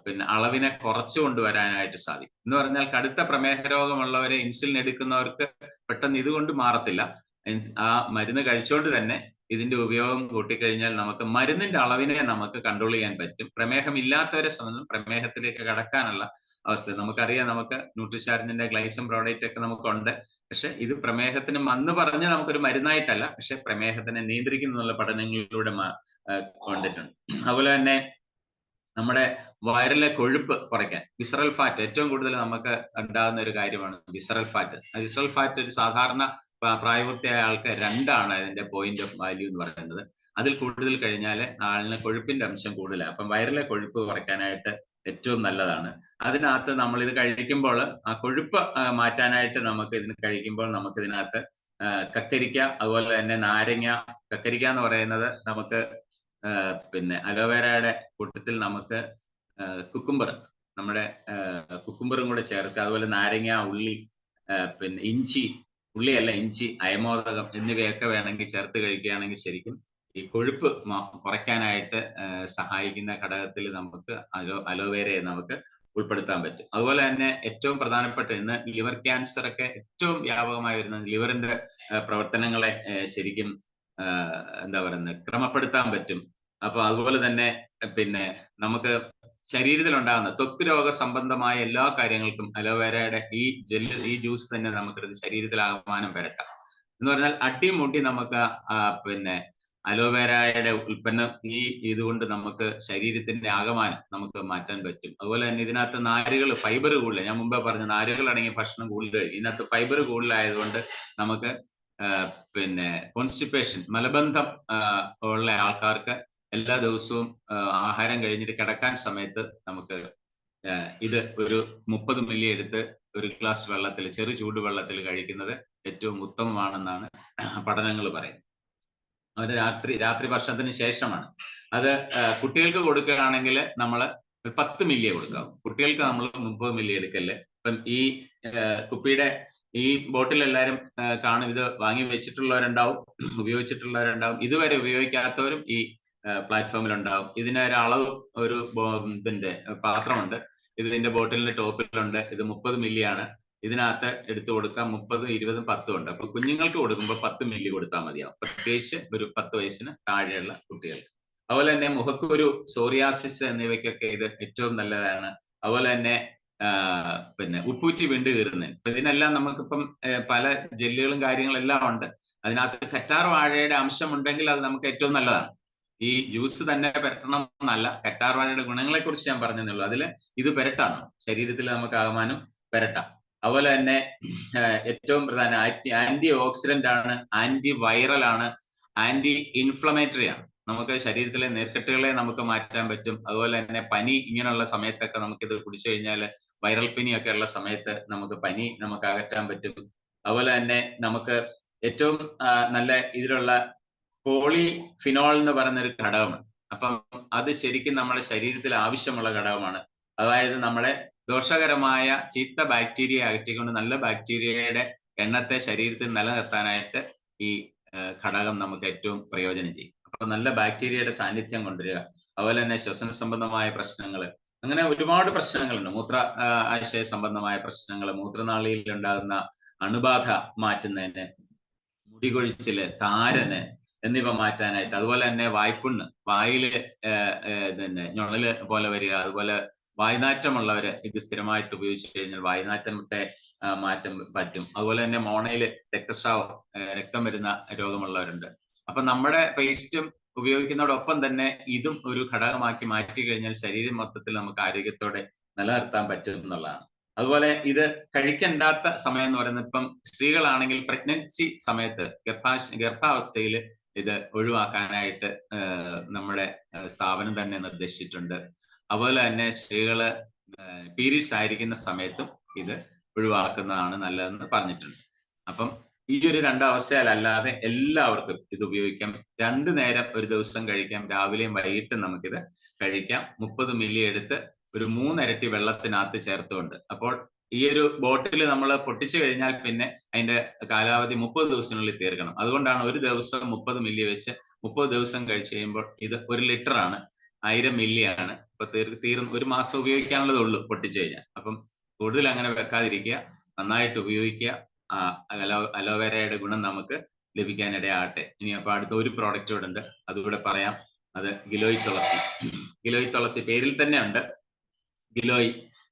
പിന്നെ അളവിനെ കുറച്ചു കൊണ്ടുവരാനായിട്ട് സാധിക്കും. എന്ന് പറഞ്ഞാൽ കടുത്ത പ്രമേഹ രോഗമുള്ളവരെ, ഇൻസുലിൻ എടുക്കുന്നവർക്ക് പെട്ടെന്ന് ഇതുകൊണ്ട് മാറത്തില്ല. ആ മരുന്ന് കഴിച്ചുകൊണ്ട് തന്നെ ഇതിന്റെ ഉപയോഗം കൂട്ടിക്കഴിഞ്ഞാൽ നമുക്ക് മരുന്നിന്റെ അളവിനെ നമുക്ക് കൺട്രോൾ ചെയ്യാൻ പറ്റും. പ്രമേഹം ഇല്ലാത്തവരെ സംബന്ധിച്ച് പ്രമേഹത്തിലേക്ക് കടക്കാനുള്ള അവസ്ഥ നമുക്കറിയാം. നമുക്ക് ന്യൂട്രിചാർജിന്റെ ഗ്ലൈസം പ്രോഡക്റ്റ് ഒക്കെ നമുക്കുണ്ട്. പക്ഷെ ഇത് പ്രമേഹത്തിന് അന്ന് പറഞ്ഞ് നമുക്കൊരു മരുന്നായിട്ടല്ല, പക്ഷെ പ്രമേഹത്തിനെ നിയന്ത്രിക്കുന്നുള്ള പഠനങ്ങളിലൂടെ കണ്ടിട്ടുണ്ട്. അതുപോലെ തന്നെ നമ്മുടെ വയറിലെ കൊഴുപ്പ് കുറയ്ക്കാൻ വിസറൽ ഫാറ്റ്, ഏറ്റവും കൂടുതൽ നമുക്ക് ഉണ്ടാകുന്ന ഒരു കാര്യമാണ് വിസറൽ ഫാറ്റ്. വിസറൽ ഫാറ്റ് ഒരു സാധാരണ പ്രായപൂർത്തിയായ ആൾക്ക് 2 അതിന്റെ പോയിന്റ് ഓഫ് വാല്യൂ എന്ന് പറയുന്നത്. അതിൽ കൂടുതൽ കഴിഞ്ഞാൽ ആളിന് കൊഴുപ്പിന്റെ അംശം കൂടുതലാണ്. അപ്പം വയറിലെ കൊഴുപ്പ് കുറയ്ക്കാനായിട്ട് ഏറ്റവും നല്ലതാണ്. അതിനകത്ത് നമ്മൾ ഇത് കഴിക്കുമ്പോൾ ആ കൊഴുപ്പ് മാറ്റാനായിട്ട് നമുക്ക് ഇതിന് കഴിക്കുമ്പോൾ നമുക്ക് ഇതിനകത്ത് കക്കരിക്ക, അതുപോലെ തന്നെ നാരങ്ങ. കക്കരിക്ക എന്ന് പറയുന്നത് നമുക്ക് പിന്നെ അലോവേരയുടെ കൂട്ടത്തിൽ നമുക്ക് കുക്കുംബർ, നമ്മുടെ കുക്കുംബറും കൂടെ ചേർത്ത്, അതുപോലെ നാരങ്ങ, ഉള്ളി, പിന്നെ ഇഞ്ചി, ഉള്ളിയല്ല ഇഞ്ചി, അയമോദകം എന്നിവയൊക്കെ വേണമെങ്കിൽ ചേർത്ത് കഴിക്കുകയാണെങ്കിൽ ശരിക്കും ഈ കൊഴുപ്പ് കുറയ്ക്കാനായിട്ട് സഹായിക്കുന്ന ഘടകത്തിൽ നമുക്ക് അലോവേരയെ നമുക്ക് ഉൾപ്പെടുത്താൻ പറ്റും. അതുപോലെ തന്നെ ഏറ്റവും പ്രധാനപ്പെട്ട ഇന്ന് ലിവർ ക്യാൻസർ ഒക്കെ ഏറ്റവും വ്യാപകമായി വരുന്നത് ലിവറിന്റെ പ്രവർത്തനങ്ങളെ ശരിക്കും എന്താ പറയുന്നത് ക്രമപ്പെടുത്താൻ പറ്റും. അപ്പൊ അതുപോലെ തന്നെ പിന്നെ നമുക്ക് ശരീരത്തിൽ ഉണ്ടാകുന്ന ത്വക്ക് രോഗ സംബന്ധമായ എല്ലാ കാര്യങ്ങൾക്കും അലോവേരയുടെ ഈ ജ്യൂസ് തന്നെ നമുക്കെടുത്ത് ശരീരത്തിൽ ആകമാനം വരട്ടാം. എന്ന് പറഞ്ഞാൽ അടിമുടി നമുക്ക് പിന്നെ അലോവേരയുടെ ഉൽപ്പന്നം ഇതുകൊണ്ട് നമുക്ക് ശരീരത്തിന്റെ ആകമാനം നമുക്ക് മാറ്റാൻ പറ്റും. അതുപോലെ തന്നെ ഇതിനകത്ത് നാരുകൾ, ഫൈബർ കൂടുതൽ, ഞാൻ മുമ്പേ പറഞ്ഞ നാരുകൾ അടങ്ങിയ ഭക്ഷണം കൂടുതൽ, ഇതിനകത്ത് ഫൈബർ കൂടുതലായതുകൊണ്ട് നമുക്ക് പിന്നെ കോൺസ്റ്റിപ്പേഷൻ, മലബന്ധം ഉള്ള ആൾക്കാർക്ക് എല്ലാ ദിവസവും ആഹാരം കഴിഞ്ഞിട്ട് കിടക്കാൻ സമയത്ത് നമുക്ക് ഇത് ഒരു 30 മില്ലി എടുത്ത് ഒരു ഗ്ലാസ് വെള്ളത്തിൽ, ചെറു ചൂടുവെള്ളത്തിൽ കഴിക്കുന്നത് ഏറ്റവും ഉത്തമമാണെന്നാണ് പഠനങ്ങൾ പറയുന്നത്. അത് രാത്രി ഭക്ഷണത്തിന് ശേഷമാണ്. അത് കുട്ടികൾക്ക് കൊടുക്കുകയാണെങ്കിൽ നമ്മൾ 10 മില്ലി കൊടുക്കാം. കുട്ടികൾക്ക് നമ്മൾ 30 മില്ലി എടുക്കല്ലേ. ഇപ്പം ഈ കുപ്പിയുടെ ഈ ബോട്ടിൽ എല്ലാവരും കാണും. ഇത് വാങ്ങി വെച്ചിട്ടുള്ളവരുണ്ടാവും, ഉപയോഗിച്ചിട്ടുള്ളവരുണ്ടാവും, ഇതുവരെ ഉപയോഗിക്കാത്തവരും ഈ പ്ലാറ്റ്ഫോമിൽ ഉണ്ടാവും. ഇതിനൊരളവ്, ഒരു ഇതിന്റെ പാത്രമുണ്ട്, ഇതിന്റെ ബോട്ടിലിന്റെ ടോപ്പിലുണ്ട്. ഇത് 30 മില്ലിയാണ്. ഇതിനകത്ത് എടുത്തു കൊടുക്കാം. 30, 20, 10 ഉണ്ട്. അപ്പൊ കുഞ്ഞുങ്ങൾക്ക് കൊടുക്കുമ്പോൾ 10 മില്ലി കൊടുത്താൽ മതിയാവും, പ്രത്യേകിച്ച് ഒരു 10 വയസ്സിന് താഴെയുള്ള കുട്ടികൾക്ക്. അതുപോലെ തന്നെ മുഖക്കുരു, സോറിയാസിസ് എന്നിവയ്ക്കൊക്കെ ഇത് ഏറ്റവും നല്ലതാണ്. അതുപോലെ തന്നെ പിന്നെ ഉപ്പൂറ്റി വിണ്ട് കീറുന്നതിന്. അപ്പൊ ഇതിനെല്ലാം നമുക്കിപ്പം പല ജെല്ലുകളും കാര്യങ്ങളെല്ലാം ഉണ്ട്. അതിനകത്ത് കറ്റാർ വാഴയുടെ അംശം ഉണ്ടെങ്കിൽ അത് നമുക്ക് ഏറ്റവും നല്ലതാണ്. ഈ ജ്യൂസ് തന്നെ പെരട്ടണം എന്നല്ല, കറ്റാർ വാഴയുടെ ഗുണങ്ങളെ കുറിച്ച് ഞാൻ പറഞ്ഞതേ. അതിൽ ഇത് പെരട്ടാണ്, ശരീരത്തിൽ നമുക്ക് ആകമാനം പെരട്ടാം. അതുപോലെ തന്നെ ഏറ്റവും പ്രധാന ആന്റി ഓക്സിഡന്റ് ആണ്, ആന്റി വൈറൽ ആണ്, ആന്റി ഇൻഫ്ലമേറ്ററി ആണ്. നമുക്ക് ശരീരത്തിലെ നീർക്കെട്ടുകളെ നമുക്ക് മാറ്റാൻ പറ്റും. അതുപോലെ തന്നെ പനി ഇങ്ങനെയുള്ള സമയത്തൊക്കെ നമുക്കിത് കുടിച്ചു കഴിഞ്ഞാൽ, വൈറൽ പനിയൊക്കെ ഉള്ള സമയത്ത് നമുക്ക് പനി നമുക്ക് അകറ്റാൻ പറ്റും. അതുപോലെ തന്നെ നമുക്ക് ഏറ്റവും നല്ല ഇതിലുള്ള പോളിഫിനോൾ എന്ന് പറയുന്ന ഒരു ഘടകമാണ്. അപ്പം അത് ശരിക്കും നമ്മുടെ ശരീരത്തിൽ ആവശ്യമുള്ള ഘടകമാണ്. അതായത് നമ്മുടെ ദോഷകരമായ ചീത്ത ബാക്ടീരിയ അകറ്റിക്കൊണ്ട് നല്ല ബാക്ടീരിയയുടെ എണ്ണത്തെ ശരീരത്തിൽ നിലനിർത്താനായിട്ട് ഈ ഘടകം നമുക്ക് ഏറ്റവും പ്രയോജനം ചെയ്യും. അപ്പൊ നല്ല ബാക്ടീരിയയുടെ സാന്നിധ്യം കൊണ്ടുവരിക. അതുപോലെ തന്നെ ശ്വസന സംബന്ധമായ പ്രശ്നങ്ങൾ, അങ്ങനെ ഒരുപാട് പ്രശ്നങ്ങളുണ്ട്. ആശയ സംബന്ധമായ പ്രശ്നങ്ങൾ, മൂത്രനാളിയിൽ ഉണ്ടാകുന്ന അണുബാധ മാറ്റുന്നതിന്, മുടികൊഴിച്ചില്, താരന് എന്നിവ മാറ്റാനായിട്ട്, അതുപോലെ തന്നെ വായ്പുണ്ണ്, വായില് പിന്നെ ഞൊളല് പോലെ വരിക, അതുപോലെ വായ്നാറ്റമുള്ളവര് ഇത് സ്ഥിരമായിട്ട് ഉപയോഗിച്ചു കഴിഞ്ഞാൽ വായ്നാറ്റത്തെ മാറ്റം പറ്റും. അതുപോലെ തന്നെ മോണയില് രക്തസ്രാവം, രക്തം വരുന്ന രോഗമുള്ളവരുണ്ട്. അപ്പൊ നമ്മുടെ പേസ്റ്റും ഉപയോഗിക്കുന്നതോടൊപ്പം തന്നെ ഇതും ഒരു ഘടകമാക്കി മാറ്റി കഴിഞ്ഞാൽ ശരീരം മൊത്തത്തിൽ നമുക്ക് ആരോഗ്യത്തോടെ നിലനിർത്താൻ പറ്റും എന്നുള്ളതാണ്. അതുപോലെ ഇത് കഴിക്കേണ്ടാത്ത സമയം എന്ന് പറയുന്നത്, ഇപ്പം സ്ത്രീകളാണെങ്കിൽ പ്രഗ്നൻസി സമയത്ത്, ഗർഭാവസ്ഥയിൽ ഇത് ഒഴിവാക്കാനായിട്ട് നമ്മുടെ സ്ഥാപനം തന്നെ നിർദ്ദേശിച്ചിട്ടുണ്ട്. അതുപോലെ തന്നെ സ്ത്രീകള് പീരീഡ്സ് ആയിരിക്കുന്ന സമയത്തും ഇത് ഒഴിവാക്കുന്നതാണ് നല്ലതെന്ന് പറഞ്ഞിട്ടുണ്ട്. അപ്പം ഈ ഒരു 2 അവസ്ഥയിലല്ലാതെ എല്ലാവർക്കും ഇത് ഉപയോഗിക്കാം. 2 നേരം ഒരു ദിവസം കഴിക്കാം. രാവിലെയും വൈകിട്ടും നമുക്കിത് കഴിക്കാം. 30 മില്ലി എടുത്ത് ഒരു 3 ഇരട്ടി വെള്ളത്തിനകത്ത് ചേർത്തുകൊണ്ട്. അപ്പോൾ ഈ ഒരു ബോട്ടിൽ നമ്മൾ പൊട്ടിച്ചു കഴിഞ്ഞാൽ പിന്നെ അതിന്റെ കാലാവധി 30 ദിവസത്തിനുള്ളിൽ തീർക്കണം. അതുകൊണ്ടാണ് ഒരു ദിവസം 30 മില്ലി വെച്ച് 30 ദിവസം കഴിച്ചു കഴിയുമ്പോൾ ഇത് 1 ലിറ്റർ ആണ്. 1000 മില്ലി ആണ്. അപ്പൊ തീർന്ന് ഒരു മാസം ഉപയോഗിക്കാനുള്ളതേ ഉള്ളൂ പൊട്ടിച്ചു കഴിഞ്ഞാൽ. അപ്പം കൂടുതൽ അങ്ങനെ വെക്കാതിരിക്കുക. നന്നായിട്ട് ഉപയോഗിക്കുക. അലോവേരയുടെ ഗുണം നമുക്ക് ലഭിക്കാനിടയാകട്ടെ. ഇനി അപ്പൊ അടുത്ത ഒരു പ്രോഡക്റ്റ് കൂടെ ഉണ്ട്, അതുകൂടെ പറയാം. അത് ഗിലോയ് തുളസി. ഗിലോയ് തുളസി പേരിൽ തന്നെ ഉണ്ട്, ഗിലോയ്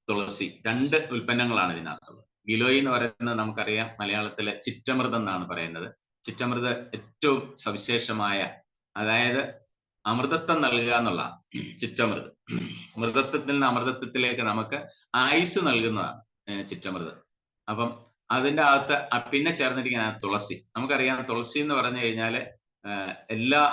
തുളസി. 2 ഉൽപ്പന്നങ്ങളാണ് ഇതിനകത്തുള്ളത്. ഗിലോയ് എന്ന് പറയുന്നത് നമുക്കറിയാം, മലയാളത്തിലെ ചിറ്റമൃതം എന്നാണ് പറയുന്നത്. ചിറ്റമൃത ഏറ്റവും സവിശേഷമായ, അതായത് അമൃതത്വം നൽകുക എന്നുള്ള ചിറ്റമൃത്. മൃതത്വത്തിൽ നിന്ന് അമൃതത്വത്തിലേക്ക് നമുക്ക് ആയുസ് നൽകുന്നതാണ് ചിറ്റമൃത്. അപ്പം അതിന്റെ അകത്ത് പിന്നെ ചേർന്നിരിക്കുന്ന തുളസി. നമുക്കറിയാം തുളസി എന്ന് പറഞ്ഞു കഴിഞ്ഞാല് എല്ലാ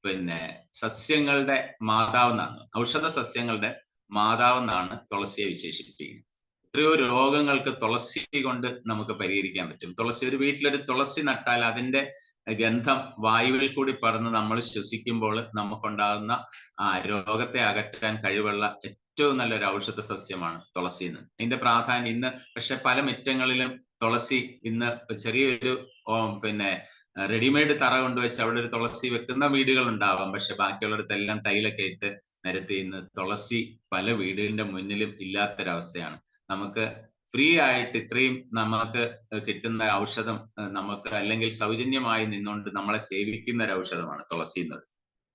പിന്നെ സസ്യങ്ങളുടെ മാതാവെന്നാണ്, ഔഷധ സസ്യങ്ങളുടെ മാതാവെന്നാണ് തുളസിയെ വിശേഷിപ്പിക്കുന്നത്. എത്രയോ രോഗങ്ങൾക്ക് തുളസി കൊണ്ട് നമുക്ക് പരിഹരിക്കാൻ പറ്റും. തുളസി, ഒരു വീട്ടിലൊരു തുളസി നട്ടാൽ അതിന്റെ ഗന്ധം വായുവിൽ കൂടി പറന്ന് നമ്മൾ ശ്വസിക്കുമ്പോൾ നമുക്കുണ്ടാകുന്ന രോഗത്തെ അകറ്റാൻ കഴിവുള്ള ഏറ്റവും നല്ലൊരു ഔഷധ സസ്യമാണ് തുളസി എന്ന്. അതിന്റെ പ്രാധാന്യം ഇന്ന് പക്ഷെ പല മുറ്റങ്ങളിലും തുളസി ഇന്ന് ചെറിയൊരു പിന്നെ റെഡിമെയ്ഡ് തറ കൊണ്ടുവച്ച് അവിടെ ഒരു തുളസി വെക്കുന്ന വീടുകൾ ഉണ്ടാവാം. പക്ഷെ ബാക്കിയുള്ളിടത്തെല്ലാം ടൈലൊക്കെ ഇട്ട് നിരത്തി ഇന്ന് തുളസി പല വീടിന്റെ മുന്നിലും ഇല്ലാത്തൊരവസ്ഥയാണ്. നമുക്ക് ഫ്രീ ആയിട്ട് ഇത്രയും നമുക്ക് കിട്ടുന്ന ഔഷധം നമുക്ക്, അല്ലെങ്കിൽ സൗജന്യമായി നിന്നുകൊണ്ട് നമ്മളെ സേവിക്കുന്ന ഒരു ഔഷധമാണ് തുളസി എന്നത്.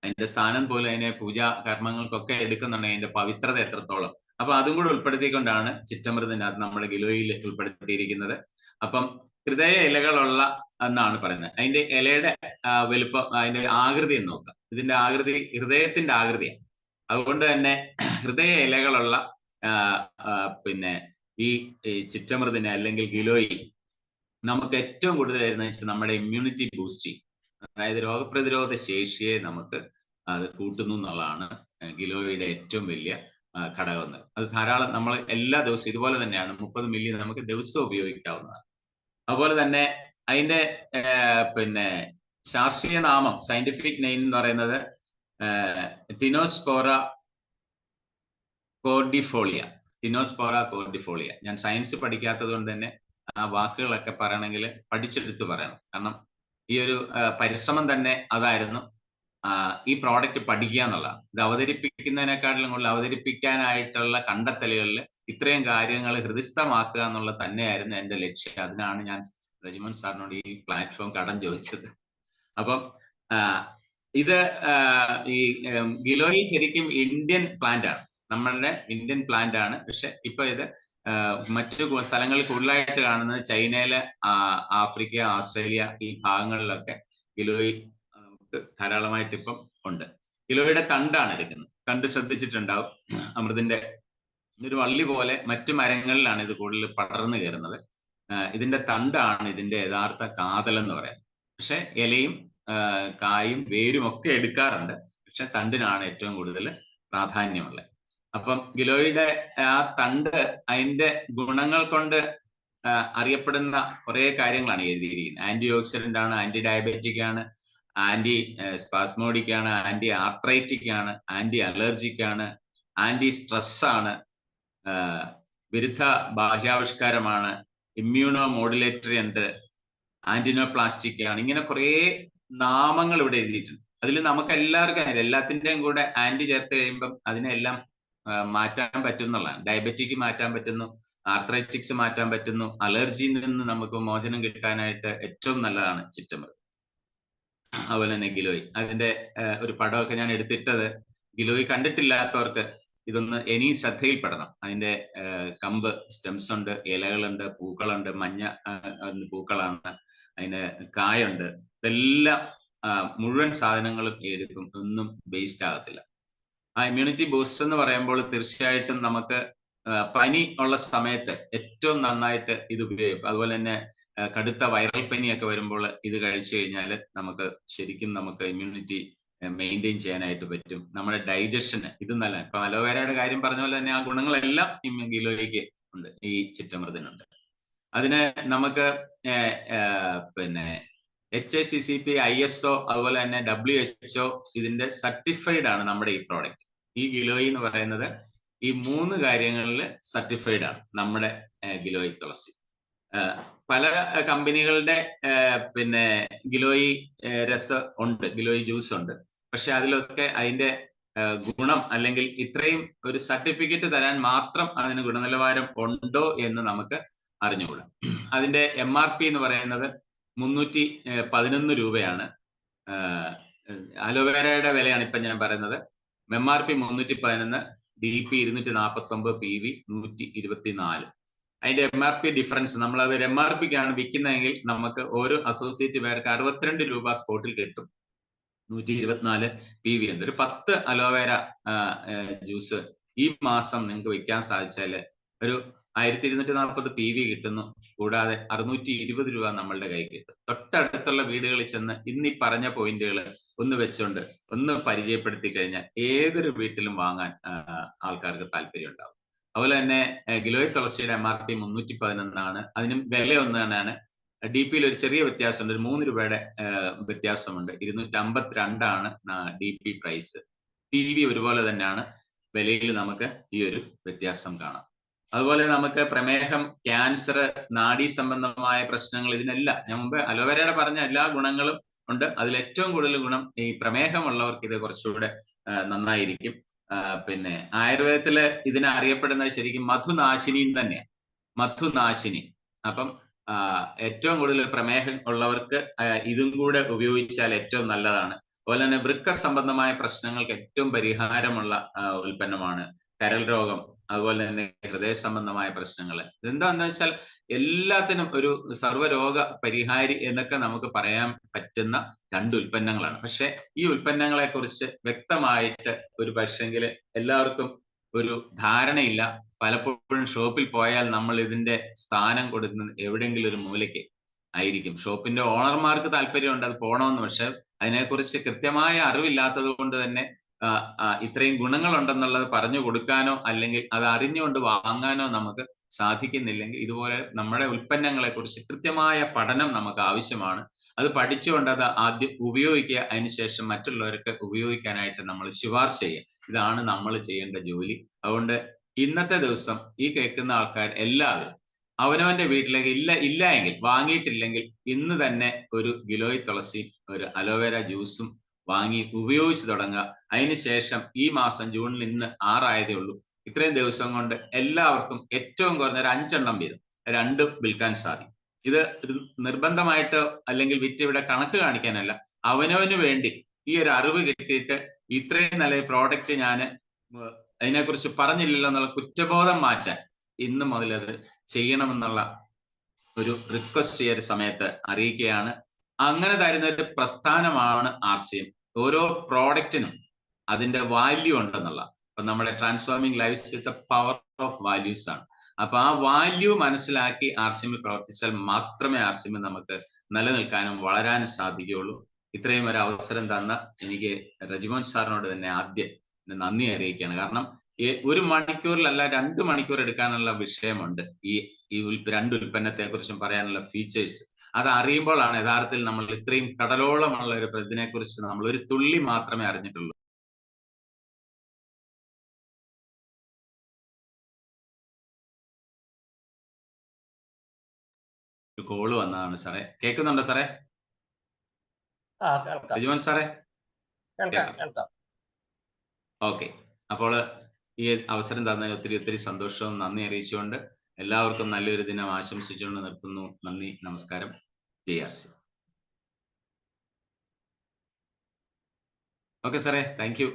അതിന്റെ സ്ഥാനം പോലും അതിനെ പൂജാ കർമ്മങ്ങൾക്കൊക്കെ എടുക്കുന്നുണ്ടെങ്കിൽ അതിന്റെ പവിത്രത എത്രത്തോളം. അപ്പൊ അതും കൂടെ ഉൾപ്പെടുത്തിക്കൊണ്ടാണ് ചിറ്റമൃതിനകത്ത് നമ്മൾ ഗിലോയിൽ ഉൾപ്പെടുത്തിയിരിക്കുന്നത്. അപ്പം ഹൃദയ ഇലകളുള്ള എന്നാണ് പറയുന്നത്. അതിന്റെ ഇലയുടെ വലുപ്പം, അതിന്റെ ആകൃതി എന്ന് നോക്കാം. ഇതിന്റെ ആകൃതി ഹൃദയത്തിന്റെ ആകൃതിയാണ്. അതുകൊണ്ട് തന്നെ ഹൃദയ ഇലകളുള്ള പിന്നെ ഈ ചിറ്റമൃതിനെ അല്ലെങ്കിൽ ഗിലോയി നമുക്ക് ഏറ്റവും കൂടുതൽ വരുന്നത് വെച്ചാൽ നമ്മുടെ ഇമ്മ്യൂണിറ്റി ബൂസ്റ്റ് ചെയ്യും. അതായത് രോഗപ്രതിരോധ ശേഷിയെ നമുക്ക് അത് കൂട്ടുന്നു എന്നുള്ളതാണ് ഗിലോയുടെ ഏറ്റവും വലിയ ഘടകം. അത് ധാരാളം നമ്മൾ എല്ലാ ദിവസവും ഇതുപോലെ തന്നെയാണ് 30 മില്ലി നമുക്ക് ദിവസവും ഉപയോഗിക്കാവുന്നതാണ്. അതുപോലെ തന്നെ അതിന്റെ പിന്നെ ശാസ്ത്രീയ നാമം, സയന്റിഫിക് നെയിം എന്ന് പറയുന്നത് ടിനോസ്പോറ കോർഡിഫോളിയ. ടിനോസ്പോറ കോർഡിഫോളിയ. ഞാൻ സയൻസ് പഠിക്കാത്തത് കൊണ്ട് തന്നെ ആ വാക്കുകളൊക്കെ പറയണമെങ്കിൽ പഠിച്ചെടുത്ത് പറയണം. കാരണം ഈ ഒരു പരിശ്രമം തന്നെ അതായിരുന്നു, ഈ പ്രോഡക്റ്റ് പഠിക്കുക എന്നുള്ളതാണ്. ഇത് അവതരിപ്പിക്കുന്നതിനെക്കാട്ടിലും കൂടുതൽ അവതരിപ്പിക്കാനായിട്ടുള്ള കണ്ടെത്തലുകളിൽ ഇത്രയും കാര്യങ്ങൾ ഹൃദിസ്ഥമാക്കുക എന്നുള്ളത് തന്നെയായിരുന്നു എന്റെ ലക്ഷ്യം. അതിനാണ് ഞാൻ റജിമോൻ സാറിനോട് ഈ പ്ലാറ്റ്ഫോം കടം ചോദിച്ചത്. അപ്പം ഇത് ഈ ഗിലോയി ശരിക്കും ഇന്ത്യൻ പ്ലാന്റ് ആണ്, നമ്മളുടെ ഇന്ത്യൻ പ്ലാന്റ് ആണ്. പക്ഷെ ഇപ്പൊ ഇത് മറ്റു സ്ഥലങ്ങളിൽ കൂടുതലായിട്ട് കാണുന്നത് ചൈനയിലെ, ആഫ്രിക്ക, ഓസ്ട്രേലിയ ഈ ഭാഗങ്ങളിലൊക്കെ ഗിലോയി ധാരാളമായിട്ട് ഇപ്പം ഉണ്ട്. ഗിലോയുടെ തണ്ടാണ് എടുക്കുന്നത്. തണ്ട് ശ്രദ്ധിച്ചിട്ടുണ്ടാവും, അമൃതിന്റെ ഒരു വള്ളി പോലെ മറ്റു മരങ്ങളിലാണ് ഇത് കൂടുതൽ പടർന്നു കയറുന്നത്. ഇതിന്റെ തണ്ടാണ് ഇതിന്റെ യഥാർത്ഥ കാതൽ എന്ന് പറയുന്നത്. പക്ഷെ ഇലയും കായും വേരും ഒക്കെ എടുക്കാറുണ്ട്. പക്ഷെ തണ്ടിനാണ് ഏറ്റവും കൂടുതൽ പ്രാധാന്യമുള്ളത്. അപ്പം ഗിലോയുടെ ആ തണ്ട് അതിന്റെ ഗുണങ്ങൾ കൊണ്ട് അറിയപ്പെടുന്ന കുറെ കാര്യങ്ങളാണ് എഴുതിയിരിക്കുന്നത്. ആന്റി ഓക്സിഡന്റ് ആണ്, ആന്റി ഡയബറ്റിക് ആണ്, ആന്റി സ്പാസ്മോഡിക് ആണ്, ആന്റി ആർത്രൈറ്റിക് ആണ്, ആന്റി അലർജിക് ആണ്, ആന്റി സ്ട്രെസ് ആണ്, വിരുദ്ധ ബാഹ്യാവിഷ്കാരമാണ്, ഇമ്മ്യൂണോ മോഡുലേറ്ററി ഉണ്ട്, ആന്റിനോപ്ലാസ്റ്റിക് ആണ്. ഇങ്ങനെ കുറെ നാമങ്ങൾ ഇവിടെ എഴുതിയിട്ടുണ്ട്. അതിൽ നമുക്ക് എല്ലാവർക്കും എല്ലാത്തിന്റെയും കൂടെ ആന്റി ചേർത്ത് കഴിയുമ്പം അതിനെല്ലാം മാറ്റാൻ പറ്റും എന്നുള്ളതാണ്. ഡയബറ്റിക് മാറ്റാൻ പറ്റുന്നു, ആർത്രൈറ്റിക്സ് മാറ്റാൻ പറ്റുന്നു, അലർജിയിൽ നിന്ന് നമുക്ക് മോചനം കിട്ടാനായിട്ട് ഏറ്റവും നല്ലതാണ് ചിറ്റമൃത്. അതുപോലെ തന്നെ ഗിലോയ്, അതിന്റെ ഒരു പടമൊക്കെ ഞാൻ എടുത്തിട്ടത് ഗിലോയ് കണ്ടിട്ടില്ലാത്തവർക്ക് ഇതൊന്ന് ഇനി ശ്രദ്ധയിൽപ്പെടണം. അതിന്റെ കമ്പ്, സ്റ്റെംസ് ഉണ്ട്, ഇലകളുണ്ട്, പൂക്കളുണ്ട്, മഞ്ഞ പൂക്കളാണ്, അതിന് കായുണ്ട്. ഇതെല്ലാം മുഴുവൻ സാധനങ്ങളും എടുക്കും, ഒന്നും വേസ്റ്റ് ആകത്തില്ല. ആ ഇമ്മ്യൂണിറ്റി ബൂസ്റ്റർ എന്ന് പറയുമ്പോൾ തീർച്ചയായിട്ടും നമുക്ക് പനി ഉള്ള സമയത്ത് ഏറ്റവും നന്നായിട്ട് ഇത് ഉപയോഗിക്കും. അതുപോലെ തന്നെ കടുത്ത വൈറൽ പനിയൊക്കെ വരുമ്പോൾ ഇത് കഴിച്ചു കഴിഞ്ഞാൽ നമുക്ക് ശരിക്കും നമുക്ക് ഇമ്മ്യൂണിറ്റി മെയിൻറ്റെയിൻ ചെയ്യാനായിട്ട് പറ്റും. നമ്മുടെ ഡൈജഷന് ഇത് നല്ല, ഇപ്പൊ അലോവേരയുടെ കാര്യം പറഞ്ഞ പോലെ തന്നെ ആ ഗുണങ്ങളെല്ലാം ഗിലോയ്ക്ക് ഉണ്ട്, ഈ ചിറ്റമൃതിനുണ്ട്. അതിന് നമുക്ക് പിന്നെ HACCP, ISO അതുപോലെ തന്നെ WHO ഇതിന്റെ സർട്ടിഫൈഡ് ആണ് നമ്മുടെ ഈ പ്രോഡക്റ്റ്. ഈ ഗിലോയി എന്ന് പറയുന്നത് ഈ 3 കാര്യങ്ങളിൽ സർട്ടിഫൈഡ് ആണ് നമ്മുടെ ഗിലോയി തുളസി. പല കമ്പനികളുടെ പിന്നെ ഗിലോയി രസം ഉണ്ട്, ഗിലോയി ജ്യൂസ് ഉണ്ട്. പക്ഷെ അതിലൊക്കെ അതിന്റെ ഗുണം അല്ലെങ്കിൽ ഇത്രയും ഒരു സർട്ടിഫിക്കറ്റ് തരാൻ മാത്രം അതിന് ഗുണനിലവാരം ഉണ്ടോ എന്ന് നമുക്ക് അറിഞ്ഞുകൂടാ. അതിന്റെ MRP എന്ന് പറയുന്നത് 311 രൂപയാണ്. അലോവേരയുടെ വിലയാണ് ഇപ്പൊ ഞാൻ പറയുന്നത്. MRP 311, DP 249, PV 124. അതിന്റെ MRP ഡിഫറൻസ്, നമ്മളത് MRPക്കാണ് വിൽക്കുന്നതെങ്കിൽ നമുക്ക് ഓരോ അസോസിയേറ്റ് പേർക്ക് 62 രൂപ സ്പോട്ടിൽ കിട്ടും. 124 PV ഉണ്ട്. ഒരു 10 അലോവേര ജ്യൂസ് ഈ മാസം നിങ്ങൾക്ക് വിൽക്കാൻ സാധിച്ചാല് ഒരു 1240 PV കിട്ടുന്നു. കൂടാതെ 620 രൂപ നമ്മളുടെ കയ്യിൽ കിട്ടും. തൊട്ടടുത്തുള്ള വീടുകളിൽ ചെന്ന് ഇന്നീ പറഞ്ഞ പോയിന്റുകൾ ഒന്ന് വെച്ചുകൊണ്ട് ഒന്ന് പരിചയപ്പെടുത്തി കഴിഞ്ഞാൽ ഏതൊരു വീട്ടിലും വാങ്ങാൻ ആൾക്കാർക്ക് താല്പര്യം ഉണ്ടാവും. അതുപോലെ തന്നെ ഗിലോയ് തുളസിയുടെ MRP 311 അതിനും വില ഒന്ന് തന്നെയാണ്. DPയിൽ ഒരു ചെറിയ വ്യത്യാസമുണ്ട്, ഒരു 3 രൂപയുടെ വ്യത്യാസമുണ്ട്. 252 DP പ്രൈസ്. PV ഒരുപോലെ തന്നെയാണ്, വിലയിൽ നമുക്ക് ഈ ഒരു വ്യത്യാസം കാണാം. അതുപോലെ നമുക്ക് പ്രമേഹം, ക്യാൻസർ, നാഡീ സംബന്ധമായ പ്രശ്നങ്ങൾ, ഇതിനെല്ലാം ഞാൻ മുമ്പ് അലോവേരയുടെ പറഞ്ഞ എല്ലാ ഗുണങ്ങളും ഉണ്ട്. അതിൽ ഏറ്റവും കൂടുതൽ ഗുണം ഈ പ്രമേഹമുള്ളവർക്ക് ഇത് കുറച്ചുകൂടെ നന്നായിരിക്കും. പിന്നെ ആയുർവേദത്തില് ഇതിനെ അറിയപ്പെടുന്നത് ശരിക്കും മധുനാശിനി തന്നെയാണ്, മധുനാശിനി. അപ്പം ഏറ്റവും കൂടുതൽ പ്രമേഹം ഉള്ളവർക്ക് ഇതും കൂടെ ഉപയോഗിച്ചാൽ ഏറ്റവും നല്ലതാണ്. അതുപോലെ തന്നെ വൃക്ക സംബന്ധമായ പ്രശ്നങ്ങൾക്ക് ഏറ്റവും പരിഹാരമുള്ള ഉൽപ്പന്നമാണ്. കരൾ രോഗം, അതുപോലെ തന്നെ ഹൃദയ സംബന്ധമായ പ്രശ്നങ്ങൾ, ഇതെന്താന്ന് വെച്ചാൽ എല്ലാത്തിനും ഒരു സർവ്വരോഗ പരിഹാരി എന്നൊക്കെ നമുക്ക് പറയാൻ പറ്റുന്ന 2 ഉൽപ്പന്നങ്ങളാണ്. പക്ഷെ ഈ ഉൽപ്പന്നങ്ങളെ കുറിച്ച് വ്യക്തമായിട്ട് ഒരു പക്ഷെങ്കിൽ എല്ലാവർക്കും ഒരു ധാരണയില്ല. പലപ്പോഴും ഷോപ്പിൽ പോയാൽ നമ്മൾ ഇതിന്റെ സ്ഥാനം കൊടുക്കുന്നത് എവിടെയെങ്കിലും ഒരു മൂലയ്ക്ക് ആയിരിക്കും. ഷോപ്പിന്റെ ഓണർമാർക്ക് താല്പര്യമുണ്ട് അത് പോകണമെന്ന്, പക്ഷെ അതിനെക്കുറിച്ച് കൃത്യമായ അറിവില്ലാത്തത് കൊണ്ട് തന്നെ ഇത്രയും ഗുണങ്ങളുണ്ടെന്നുള്ളത് പറഞ്ഞു കൊടുക്കാനോ അല്ലെങ്കിൽ അത് അറിഞ്ഞുകൊണ്ട് വാങ്ങാനോ നമുക്ക് സാധിക്കുന്നില്ലെങ്കിൽ ഇതുപോലെ നമ്മുടെ ഉൽപ്പന്നങ്ങളെ കുറിച്ച് കൃത്യമായ പഠനം നമുക്ക് ആവശ്യമാണ്. അത് പഠിച്ചുകൊണ്ട് അത് ആദ്യം ഉപയോഗിക്കുക, അതിനുശേഷം മറ്റുള്ളവർക്ക് ഉപയോഗിക്കാനായിട്ട് നമ്മൾ ശുപാർശ ചെയ്യുക. ഇതാണ് നമ്മൾ ചെയ്യേണ്ട ജോലി. അതുകൊണ്ട് ഇന്നത്തെ ദിവസം ഈ കേൾക്കുന്ന ആൾക്കാർ എല്ലാവരും അവനവന്റെ വീട്ടിലേക്ക് ഇല്ല എങ്കിൽ വാങ്ങിയിട്ടില്ലെങ്കിൽ ഇന്ന് തന്നെ ഒരു ഗിലോയ് തുളസി, ഒരു അലോവേര ജ്യൂസും വാങ്ങി ഉപയോഗിച്ച് തുടങ്ങുക. അതിനുശേഷം ഈ മാസം ജൂണിൽ ഇന്ന് 6 ആയതേ ഉള്ളൂ. ഇത്രയും ദിവസം കൊണ്ട് എല്ലാവർക്കും ഏറ്റവും കുറഞ്ഞ ഒരു 5 എണ്ണം വീതം 2 വിൽക്കാൻ സാധിക്കും. ഇത് നിർബന്ധമായിട്ട് അല്ലെങ്കിൽ വിറ്റ് ഇവിടെ കണക്ക് കാണിക്കാനല്ല, അവനവന് വേണ്ടി ഈ ഒരു അറിവ് കിട്ടിയിട്ട് ഇത്രയും നല്ല പ്രോഡക്റ്റ് ഞാൻ അതിനെക്കുറിച്ച് പറഞ്ഞില്ലല്ലോ എന്നുള്ള കുറ്റബോധം മാറ്റാൻ ഇന്ന് മുതൽ അത് ചെയ്യണമെന്നുള്ള ഒരു റിക്വസ്റ്റ് ഈ ഒരു സമയത്ത് അറിയിക്കുകയാണ്. അങ്ങനെ തരുന്ന ഒരു പ്രസ്ഥാനമാണ് RCM. ഓരോ പ്രോഡക്റ്റിനും അതിന്റെ വാല്യൂ ഉണ്ടെന്നുള്ള. അപ്പൊ നമ്മുടെ transforming lives with the power of values ആണ്. അപ്പൊ ആ വാല്യൂ മനസ്സിലാക്കി RCM പ്രവർത്തിച്ചാൽ മാത്രമേ RCM നമുക്ക് നിലനിൽക്കാനും വളരാനും സാധിക്കുകയുള്ളൂ. ഇത്രയും ഒരു അവസരം തന്ന എനിക്ക് റജിമോൻ സാറിനോട് തന്നെ ആദ്യം നന്ദി അറിയിക്കുകയാണ്. കാരണം 1 മണിക്കൂറിലല്ല 2 മണിക്കൂർ എടുക്കാനുള്ള വിഷയമുണ്ട് ഈ 2 ഉൽപ്പന്നത്തെ കുറിച്ചും പറയാനുള്ള ഫീച്ചേഴ്സ്. അത് അറിയുമ്പോഴാണ് യഥാർത്ഥത്തിൽ നമ്മൾ ഇത്രയും കടലോളമുള്ള ഒരു ഇതിനെ കുറിച്ച് നമ്മൾ ഒരു തുള്ളി മാത്രമേ അറിഞ്ഞിട്ടുള്ളൂ. ഒരു കോള് വന്നതാണ് സാറേ. കേൾക്കുന്നുണ്ടോ സാറേ? രജിമോൻ സാറേ ഓക്കെ. അപ്പോൾ ഈ അവസരം തന്നതിന് ഒത്തിരി സന്തോഷവും നന്ദി അറിയിച്ചുകൊണ്ട് എല്ലാവർക്കും നല്ലൊരു ദിനം ആശംസിച്ചുകൊണ്ട് നിർത്തുന്നു. നന്ദി, നമസ്കാരം. ജയ് RCM. ഓക്കെ സാറേ, താങ്ക് യു.